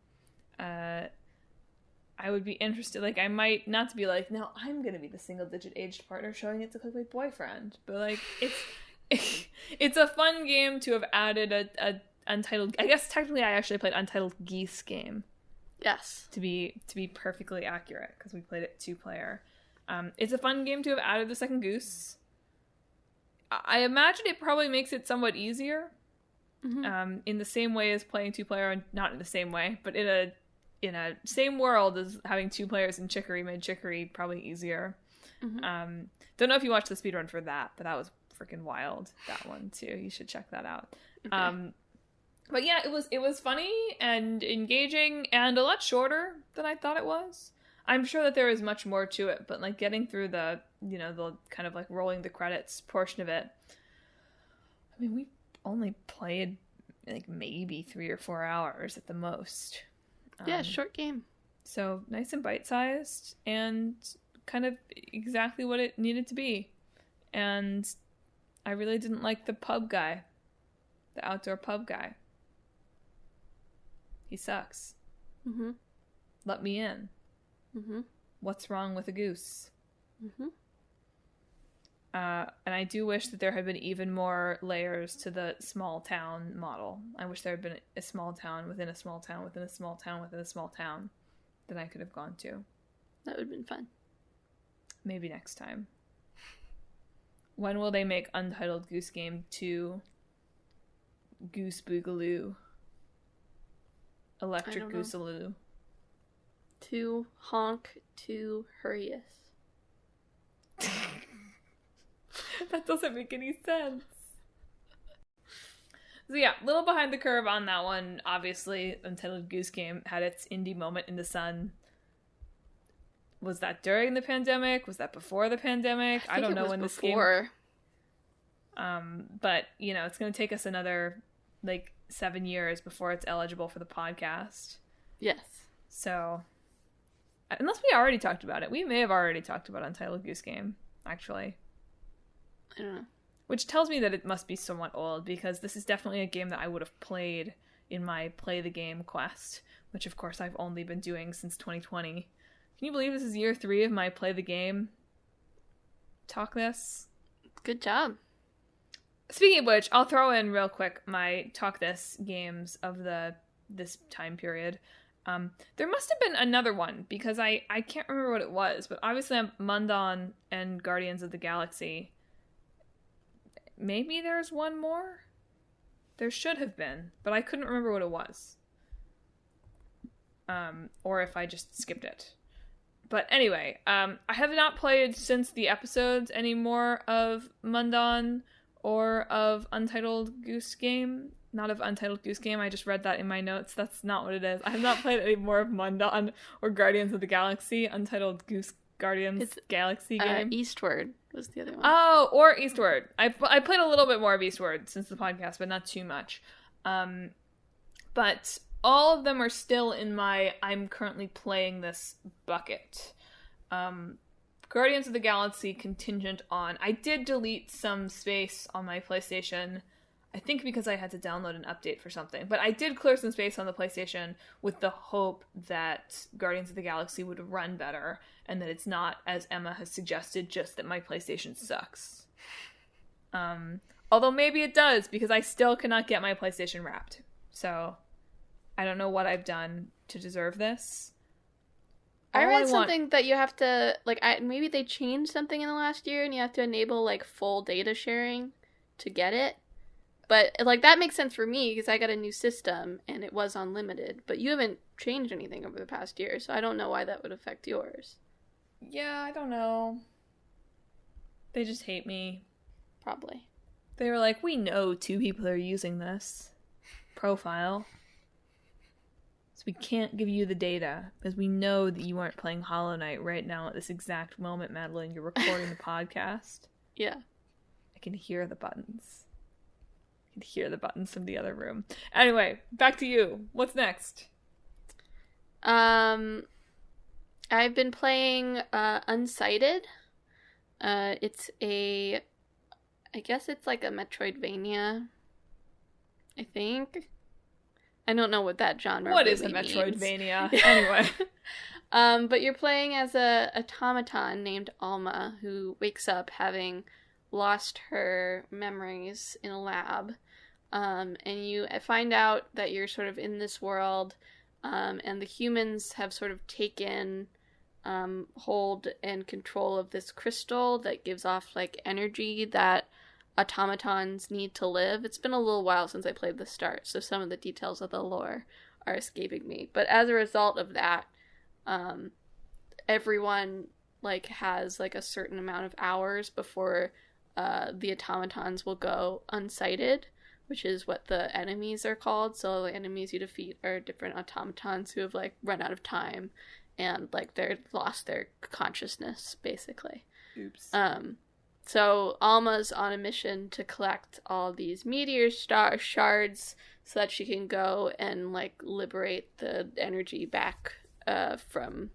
Speaker 2: I would be interested, like, I might not to be like, now I'm gonna be the single-digit aged partner showing it to my boyfriend, but, like, it's a fun game to have added a Untitled, I guess technically I actually played Untitled Geese game.
Speaker 1: Yes.
Speaker 2: To be perfectly accurate, because we played it 2-player. It's a fun game to have added the second goose. I imagine it probably makes it somewhat easier, in the same way as playing 2-player, not in the same way, but in a same world as having 2 players in Chicory made Chicory probably easier. Mm-hmm. Don't know if you watched the speedrun for that, but that was freaking wild, that one too. You should check that out. Okay. But yeah, it was funny and engaging and a lot shorter than I thought it was. I'm sure that there is much more to it, but like getting through the kind of like rolling the credits portion of it. I mean, we only played like maybe 3 or 4 hours at the most.
Speaker 1: Yeah, short game.
Speaker 2: So nice and bite-sized and kind of exactly what it needed to be. And I really didn't like the pub guy. The outdoor pub guy. He sucks.
Speaker 1: Mm-hmm.
Speaker 2: Let me in.
Speaker 1: Mm-hmm.
Speaker 2: What's wrong with a goose?
Speaker 1: Mm-hmm.
Speaker 2: And I do wish that there had been even more layers to the small town model. I wish there had been a small town within a small town within a small town within a small town that I could have gone to.
Speaker 1: That would have been fun.
Speaker 2: Maybe next time. When will they make Untitled Goose Game 2 Goose Boogaloo? Electric Goosealoo.
Speaker 1: Too honk, too hurrious.
Speaker 2: That doesn't make any sense. So yeah, a little behind the curve on that one. Obviously, Untitled Goose Game had its indie moment in the sun. Was that during the pandemic? Was that before the pandemic? I don't know when this game. But it's going to take us another 7 years before it's eligible for the podcast.
Speaker 1: Yes.
Speaker 2: So, unless we already talked about it, we may have already talked about Untitled Goose Game. Actually,
Speaker 1: I don't know.
Speaker 2: Which tells me that it must be somewhat old, because this is definitely a game that I would have played in my play the game quest, which of course I've only been doing since 2020. Can you believe this is year 3 of my play the game talk this?
Speaker 1: Good job.
Speaker 2: Speaking of which, I'll throw in real quick my talk this games of this time period. There must have been another one, because I can't remember what it was, but obviously I'm Mundon and Guardians of the Galaxy. Maybe there's one more? There should have been, but I couldn't remember what it was. Or if I just skipped it. But anyway, I have not played since the episodes anymore of Mundon or of Untitled Goose Game. Not of Untitled Goose Game, I just read that in my notes. That's not what it is. I have not played any more of Mundon or Guardians of the Galaxy. Untitled Goose Guardians Galaxy game.
Speaker 1: Eastward was the other one.
Speaker 2: Oh, or Eastward. I played a little bit more of Eastward since the podcast, but not too much. But all of them are still in my I'm currently playing this bucket. Guardians of the Galaxy contingent on. I did delete some space on my PlayStation, I think because I had to download an update for something. But I did clear some space on the PlayStation with the hope that Guardians of the Galaxy would run better, and that it's not, as Emma has suggested, just that my PlayStation sucks. Although maybe it does, because I still cannot get my PlayStation wrapped. So, I don't know what I've done to deserve this.
Speaker 1: I read something that you have to, maybe they changed something in the last year, and you have to enable, full data sharing to get it. But, that makes sense for me, because I got a new system, and it was unlimited. But you haven't changed anything over the past year, so I don't know why that would affect yours.
Speaker 2: Yeah, I don't know. They just hate me.
Speaker 1: Probably.
Speaker 2: They were like, we know 2 people are using this profile. So we can't give you the data, because we know that you aren't playing Hollow Knight right now at this exact moment, Madeline. You're recording the podcast.
Speaker 1: Yeah.
Speaker 2: I can hear the buttons. I can hear the buttons from the other room. Anyway, back to you. What's next?
Speaker 1: I've been playing Unsighted. It's I guess it's like a Metroidvania, I think. I don't know what that genre
Speaker 2: What
Speaker 1: really
Speaker 2: is a Metroidvania?
Speaker 1: means.
Speaker 2: Anyway.
Speaker 1: But you're playing as a automaton named Alma, who wakes up having lost her memories in a lab. And you find out that you're sort of in this world, and the humans have sort of taken hold and control of this crystal that gives off energy that automatons need to live. It's been a little while since I played the start, so some of the details of the lore are escaping me. But as a result of that, everyone has a certain amount of hours before the automatons will go unsighted, which is what the enemies are called. So the enemies you defeat are different automatons who have like run out of time and like they're lost their consciousness basically.
Speaker 2: Oops.
Speaker 1: So Alma's on a mission to collect all these meteor shards so that she can go and like liberate the energy back from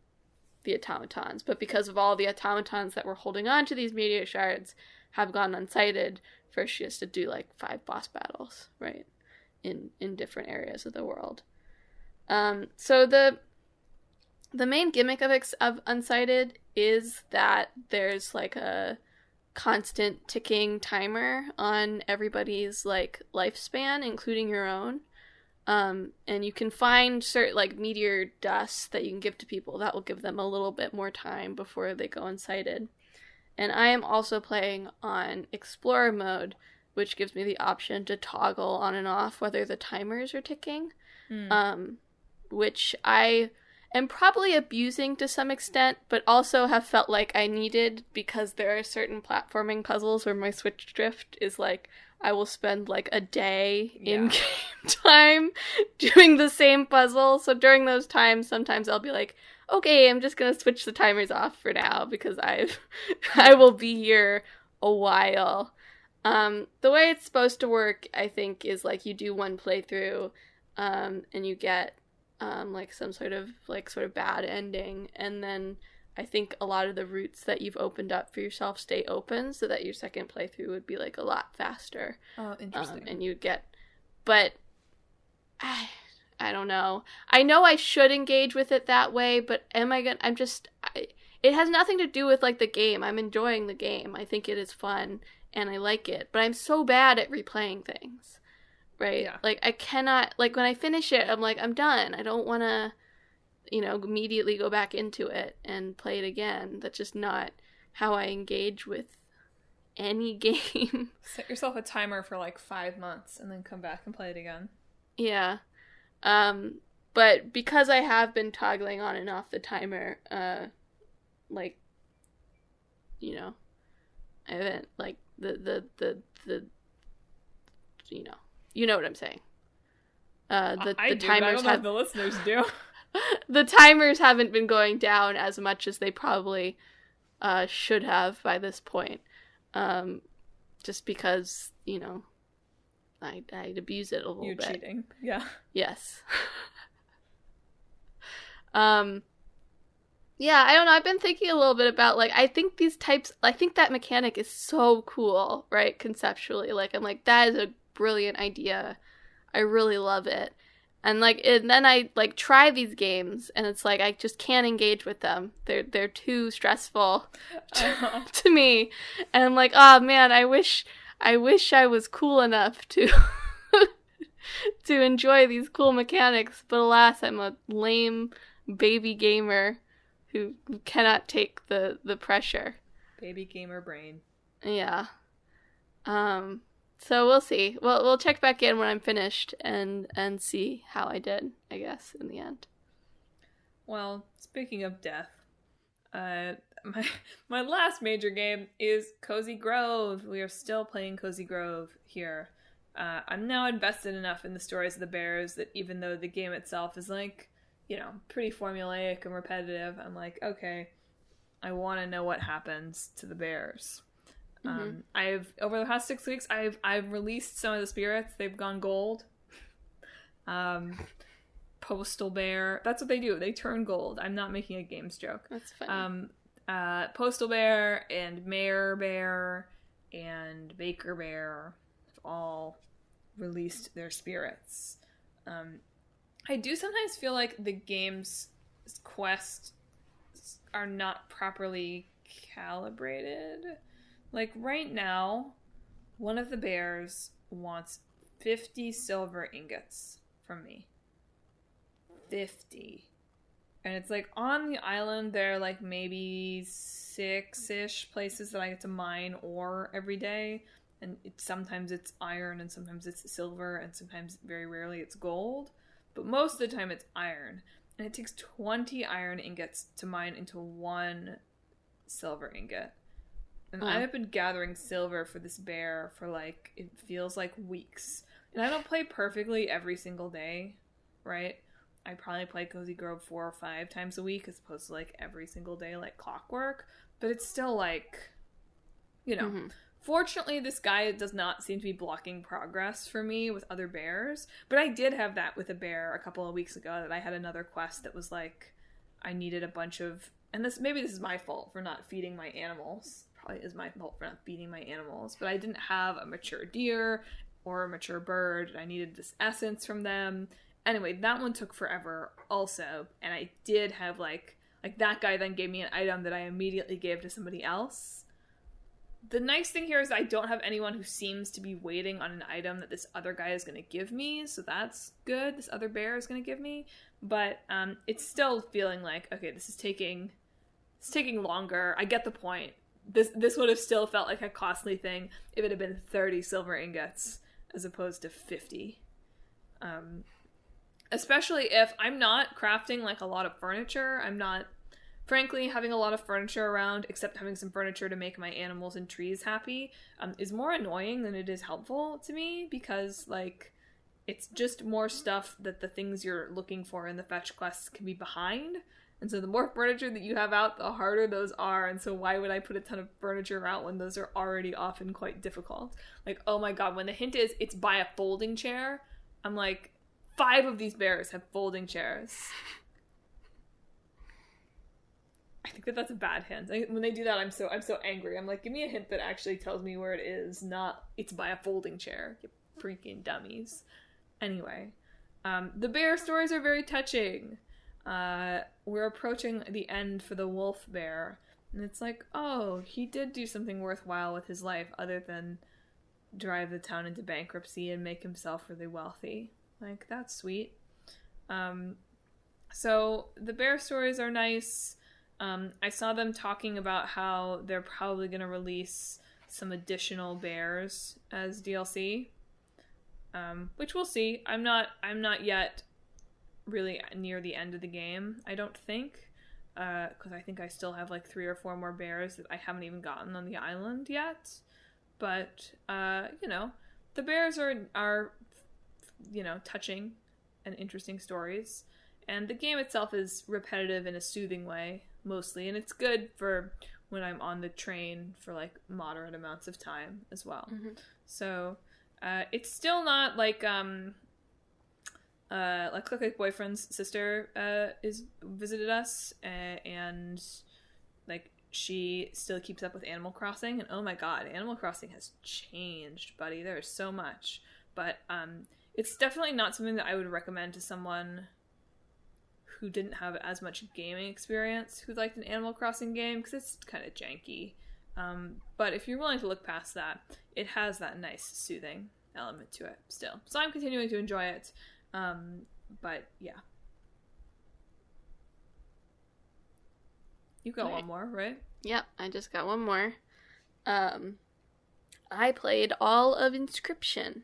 Speaker 1: the automatons. But because of all the automatons that were holding on to these meteor shards have gone unsighted, first she has to do like 5 boss battles, right? In different areas of the world. So the main gimmick of Unsighted is that there's like a constant ticking timer on everybody's like lifespan, including your own. And you can find certain like meteor dust that you can give to people that will give them a little bit more time before they go unsighted. And I am also playing on Explorer mode, which gives me the option to toggle on and off whether the timers are ticking, which I am probably abusing to some extent, but also have felt like I needed because there are certain platforming puzzles where my switch drift is like, I will spend like a day in game time doing the same puzzle. So during those times, sometimes I'll be like, okay, I'm just gonna switch the timers off for now because I will be here a while. The way it's supposed to work, I think, is like you do one playthrough, and you get like some sort of bad ending, and then I think a lot of the routes that you've opened up for yourself stay open so that your second playthrough would be like a lot faster.
Speaker 2: Oh, interesting.
Speaker 1: And you'd get, but I don't know. I know I should engage with it that way, but it has nothing to do with like the game. I'm enjoying the game. I think it is fun and I like it, but I'm so bad at replaying things. Right? Yeah. Like I cannot, like when I finish it, I'm like, I'm done. I don't want to, immediately go back into it and play it again. That's just not how I engage with any game.
Speaker 2: Set yourself a timer for like 5 months and then come back and play it again.
Speaker 1: Yeah. But because I have been toggling on and off the timer, I haven't, like, you know what I'm saying. The timers
Speaker 2: I don't know if the listeners do.
Speaker 1: The timers haven't been going down as much as they probably should have by this point. Just because, I'd abuse it a little bit.
Speaker 2: You're cheating. Yeah.
Speaker 1: Yes. Yeah, I don't know. I've been thinking a little bit about, like, I think that mechanic is so cool, right? Conceptually. Like, I'm like, that is a brilliant idea. I really love it. And, like, and then I, like, try these games, and it's like, I just can't engage with them. They're too stressful to me. And I'm like, oh, man, I wish I was cool enough to to enjoy these cool mechanics, but alas, I'm a lame baby gamer who cannot take the pressure.
Speaker 2: Baby gamer brain.
Speaker 1: Yeah. So we'll see. We'll check back in when I'm finished and see how I did, I guess, in the end.
Speaker 2: Well, speaking of death, my last major game is Cozy Grove. We are still playing Cozy Grove here. I'm now invested enough in the stories of the bears that even though the game itself is like, pretty formulaic and repetitive, I'm like, okay, I want to know what happens to the bears. Mm-hmm. I've over the past 6 weeks, I've released some of the spirits. They've gone gold. Postal bear. That's what they do. They turn gold. I'm not making a games joke.
Speaker 1: That's funny.
Speaker 2: Postal bear and mayor bear and baker bear have all released their spirits. I do sometimes feel like the game's quests are not properly calibrated. Like, right now, one of the bears wants 50 silver ingots from me. 50. And it's like, on the island, there are like maybe 6-ish places that I get to mine ore every day. And sometimes it's iron, and sometimes it's silver, and sometimes, very rarely, it's gold. But most of the time, it's iron. And it takes 20 iron ingots to mine into 1 silver ingot. And I've been gathering silver for this bear for, like, it feels like weeks. And I don't play perfectly every single day, right? I probably play Cozy Grove 4 or 5 times a week as opposed to like every single day like clockwork. But it's still like, you know. Mm-hmm. Fortunately, this guy does not seem to be blocking progress for me with other bears. But I did have that with a bear a couple of weeks ago, that I had another quest that was like, I needed a bunch of... And this is my fault for not feeding my animals. Probably is my fault for not feeding my animals. But I didn't have a mature deer or a mature bird. And I needed this essence from them. Anyway, that one took forever also. And I did have like that guy then gave me an item that I immediately gave to somebody else. The nice thing here is I don't have anyone who seems to be waiting on an item that this other guy is going to give me, so that's good. This other bear is going to give me, but it's still feeling like, okay, it's taking longer. I get the point. This would have still felt like a costly thing if it had been 30 silver ingots as opposed to 50. Especially if I'm not crafting like a lot of furniture. I'm not, frankly, having a lot of furniture around, except having some furniture to make my animals and trees happy, is more annoying than it is helpful to me, because, like, it's just more stuff that the things you're looking for in the fetch quests can be behind. And so the more furniture that you have out, the harder those are. And so why would I put a ton of furniture out when those are already often quite difficult? Like, oh my god, when the hint is it's by a folding chair, I'm like, 5 of these bears have folding chairs. I think that's a bad hint. When they do that, I'm so angry. I'm like, give me a hint that actually tells me where it is, not it's by a folding chair. You freaking dummies. Anyway, the bear stories are very touching. We're approaching the end for the wolf bear, and it's like, oh, he did do something worthwhile with his life other than drive the town into bankruptcy and make himself really wealthy. Like, that's sweet. So the bear stories are nice. I saw them talking about how they're probably going to release some additional bears as DLC, which we'll see. I'm not yet really near the end of the game, I don't think, because I think I still have like 3 or 4 more bears that I haven't even gotten on the island yet. But you know, the bears are you know, touching and interesting stories, and the game itself is repetitive in a soothing way mostly, and it's good for when I'm on the train for like moderate amounts of time as well. Mm-hmm. So it's still not like Click Boyfriend's sister is visited us, and like she still keeps up with Animal Crossing, and oh my god, Animal Crossing has changed, buddy. There's so much, but it's definitely not something that I would recommend to someone who didn't have as much gaming experience who liked an Animal Crossing game, because it's kind of janky. But if you're willing to look past that, it has that nice soothing element to it still. So I'm continuing to enjoy it. But yeah. You got one more, right?
Speaker 1: Yep, I just got one more. I played all of Inscription.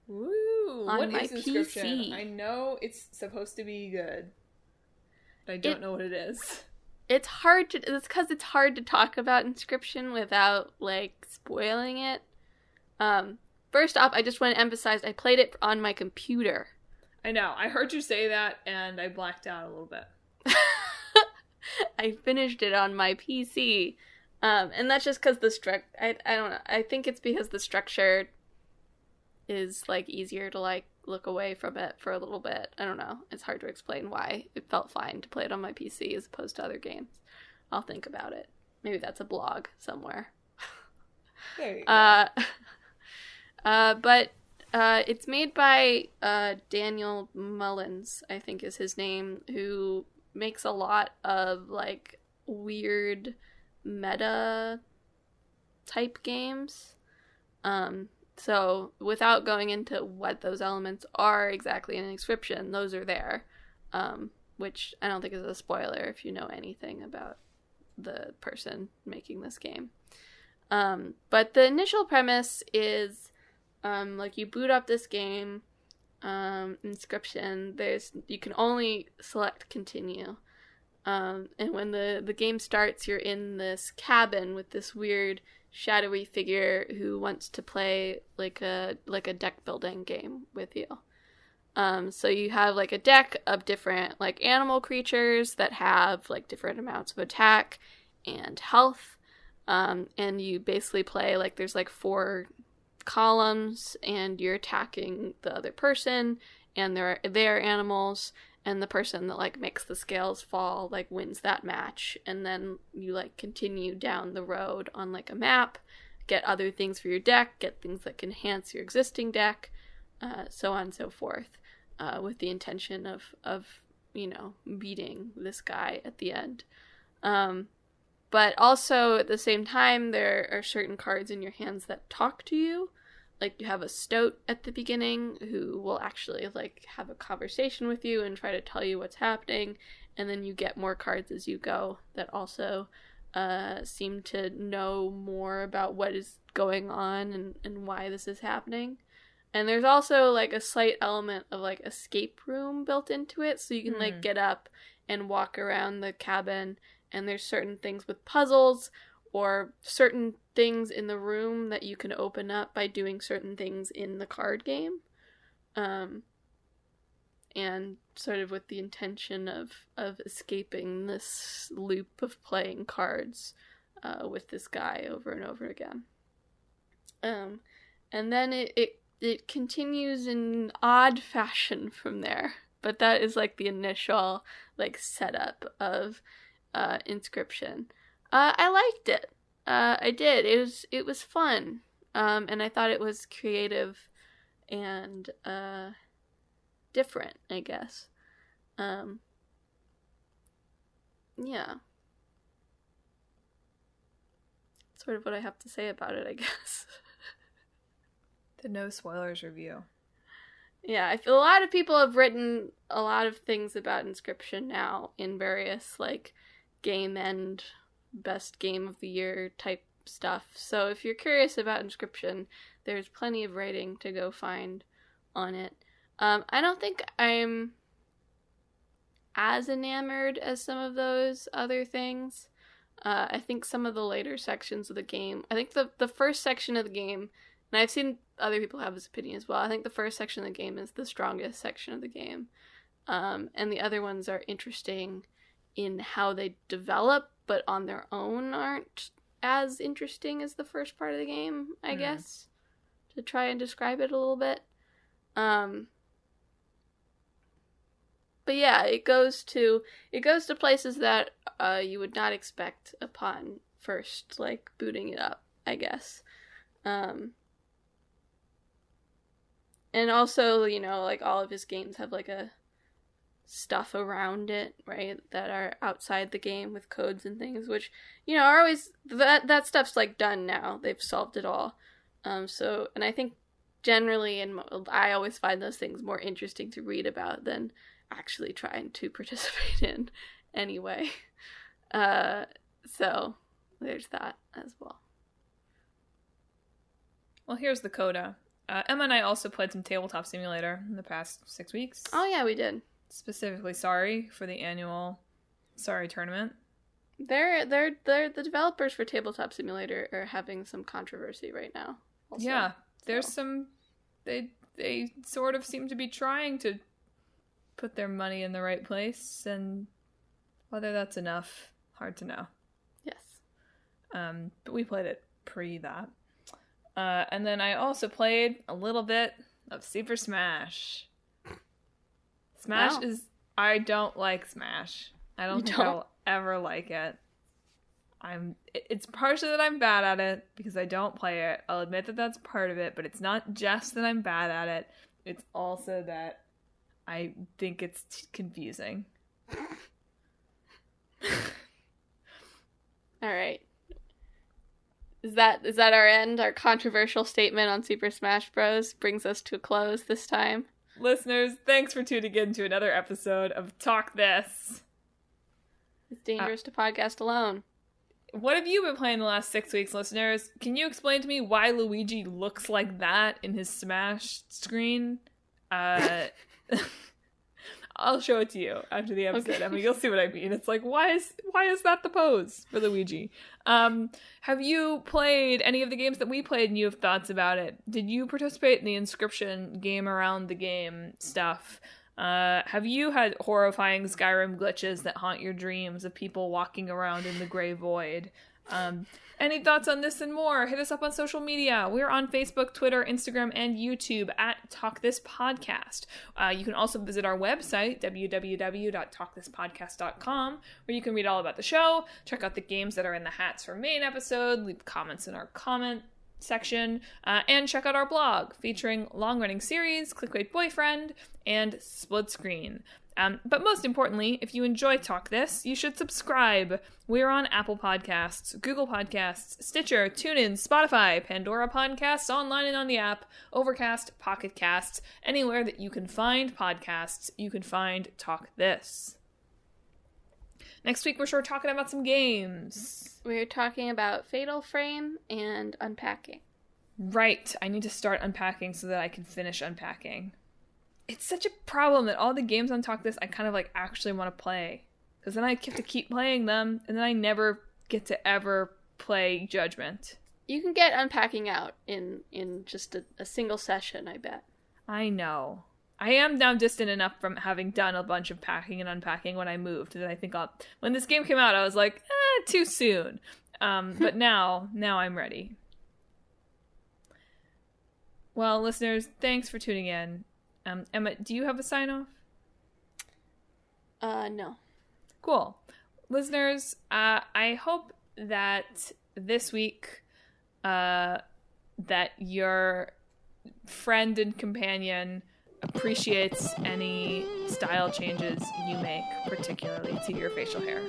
Speaker 2: Woo!
Speaker 1: On
Speaker 2: what is Inscription?
Speaker 1: PC.
Speaker 2: I know it's supposed to be good, but I don't know what it is.
Speaker 1: It's because it's hard to talk about Inscription without, like, spoiling it. First off, I just want to emphasize I played it on my computer.
Speaker 2: I know. I heard you say that, and I blacked out a little bit.
Speaker 1: I finished it on my PC. And that's just because I don't know. I think it's because the structure is, like, easier to, like, look away from it for a little bit. I don't know. It's hard to explain why it felt fine to play it on my PC as opposed to other games. I'll think about it. Maybe that's a blog somewhere.
Speaker 2: There you go.
Speaker 1: But it's made by Daniel Mullins, I think is his name, who makes a lot of, like, weird meta type games. So without going into what those elements are exactly in Inscription, those are there, which I don't think is a spoiler if you know anything about the person making this game. But the initial premise is, like, you boot up this game, Inscription, you can only select continue. And when the game starts, you're in this cabin with this weird shadowy figure who wants to play like a deck building game with you. So you have like a deck of different like animal creatures that have like different amounts of attack and health. And you basically play like there's like 4 columns, and you're attacking the other person and their animals, and the person that like makes the scales fall like wins that match. And then you like continue down the road on like a map, get other things for your deck, get things that can enhance your existing deck, so on and so forth, with the intention of beating this guy at the end. But also at the same time, there are certain cards in your hands that talk to you. Like you have a stoat at the beginning who will actually like have a conversation with you and try to tell you what's happening. And then you get more cards as you go that also seem to know more about what is going on and why this is happening. And there's also like a slight element of like escape room built into it. So you can like get up and walk around the cabin, and there's certain things with puzzles or certain things in the room that you can open up by doing certain things in the card game. And sort of with the intention of escaping this loop of playing cards with this guy over and over again. And then it continues in odd fashion from there. But that is like the initial like setup of Inscription. I liked it. I did. It was fun. And I thought it was creative and different, I guess. Yeah. Sort of what I have to say about it, I guess.
Speaker 2: The no spoilers review.
Speaker 1: Yeah, I feel a lot of people have written a lot of things about Inscription now in various like game end best game of the year type stuff. So if you're curious about Inscription, there's plenty of writing to go find on it. I don't think I'm as enamored as some of those other things. I think some of the later sections of the game, I think the first section of the game, and I've seen other people have this opinion as well, I think the first section of the game is the strongest section of the game. And the other ones are interesting in how they develop, but on their own aren't as interesting as the first part of the game, I guess, to try and describe it a little bit. But yeah, it goes to places that you would not expect upon first like booting it up, I guess. And also, like all of his games have like a stuff around it, right, that are outside the game with codes and things, which, are always, that stuff's like done now. They've solved it all. So, and I think generally, I always find those things more interesting to read about than actually trying to participate in anyway. So there's that as well.
Speaker 2: Well, here's the coda. Emma and I also played some Tabletop Simulator in the past 6 weeks.
Speaker 1: Oh yeah, we did.
Speaker 2: Specifically Sorry for the annual Sorry tournament.
Speaker 1: They're the developers for Tabletop Simulator are having some controversy right now. Also,
Speaker 2: yeah, there's some. They sort of seem to be trying to put their money in the right place, and whether that's enough, hard to know.
Speaker 1: Yes.
Speaker 2: But we played it pre that. And then I also played a little bit of Super Smash. Smash is... I don't like Smash. I don't think I'll ever like it. It's partially that I'm bad at it, because I don't play it. I'll admit that that's part of it, but it's not just that I'm bad at it. It's also that I think it's confusing.
Speaker 1: Alright. Is that our end? Our controversial statement on Super Smash Bros. Brings us to a close this time.
Speaker 2: Listeners, thanks for tuning in to another episode of Talk This.
Speaker 1: It's dangerous to podcast alone.
Speaker 2: What have you been playing the last 6 weeks, listeners? Can you explain to me why Luigi looks like that in his Smash screen? I'll show it to you after the episode.
Speaker 1: Okay.
Speaker 2: I mean, you'll see what I mean. It's like, why is that the pose for Luigi? Have you played any of the games that we played and you have thoughts about it? Did you participate in the Inscription game around the game stuff? Have you had horrifying Skyrim glitches that haunt your dreams of people walking around in the gray void? Any thoughts on this and more? Hit us up on social media. We're on Facebook, Twitter, Instagram, and YouTube at Talk This Podcast. You can also visit our website, www.talkthispodcast.com, where you can read all about the show, check out the games that are in the hats for main episode, leave comments in our comment section, and check out our blog featuring long-running series, Clickbait Boyfriend, and Split Screen. But most importantly, if you enjoy Talk This, you should subscribe. We're on Apple Podcasts, Google Podcasts, Stitcher, TuneIn, Spotify, Pandora Podcasts, online and on the app, Overcast, Pocket Casts, anywhere that you can find podcasts, you can find Talk This. Next week, we're sure talking about some games.
Speaker 1: We're talking about Fatal Frame and unpacking.
Speaker 2: Right. I need to start unpacking so that I can finish unpacking. It's such a problem that all the games on Talk This I kind of like actually want to play. Because then I have to keep playing them, and then I never get to ever play Judgment.
Speaker 1: You can get unpacking out in just a single session, I bet.
Speaker 2: I know. I am now distant enough from having done a bunch of packing and unpacking when I moved that I think when this game came out, I was like, too soon. But now I'm ready. Well, listeners, thanks for tuning in. Emma, do you have a sign-off?
Speaker 1: No.
Speaker 2: Cool. Listeners, I hope that this week that your friend and companion appreciates any style changes you make, particularly to your facial hair.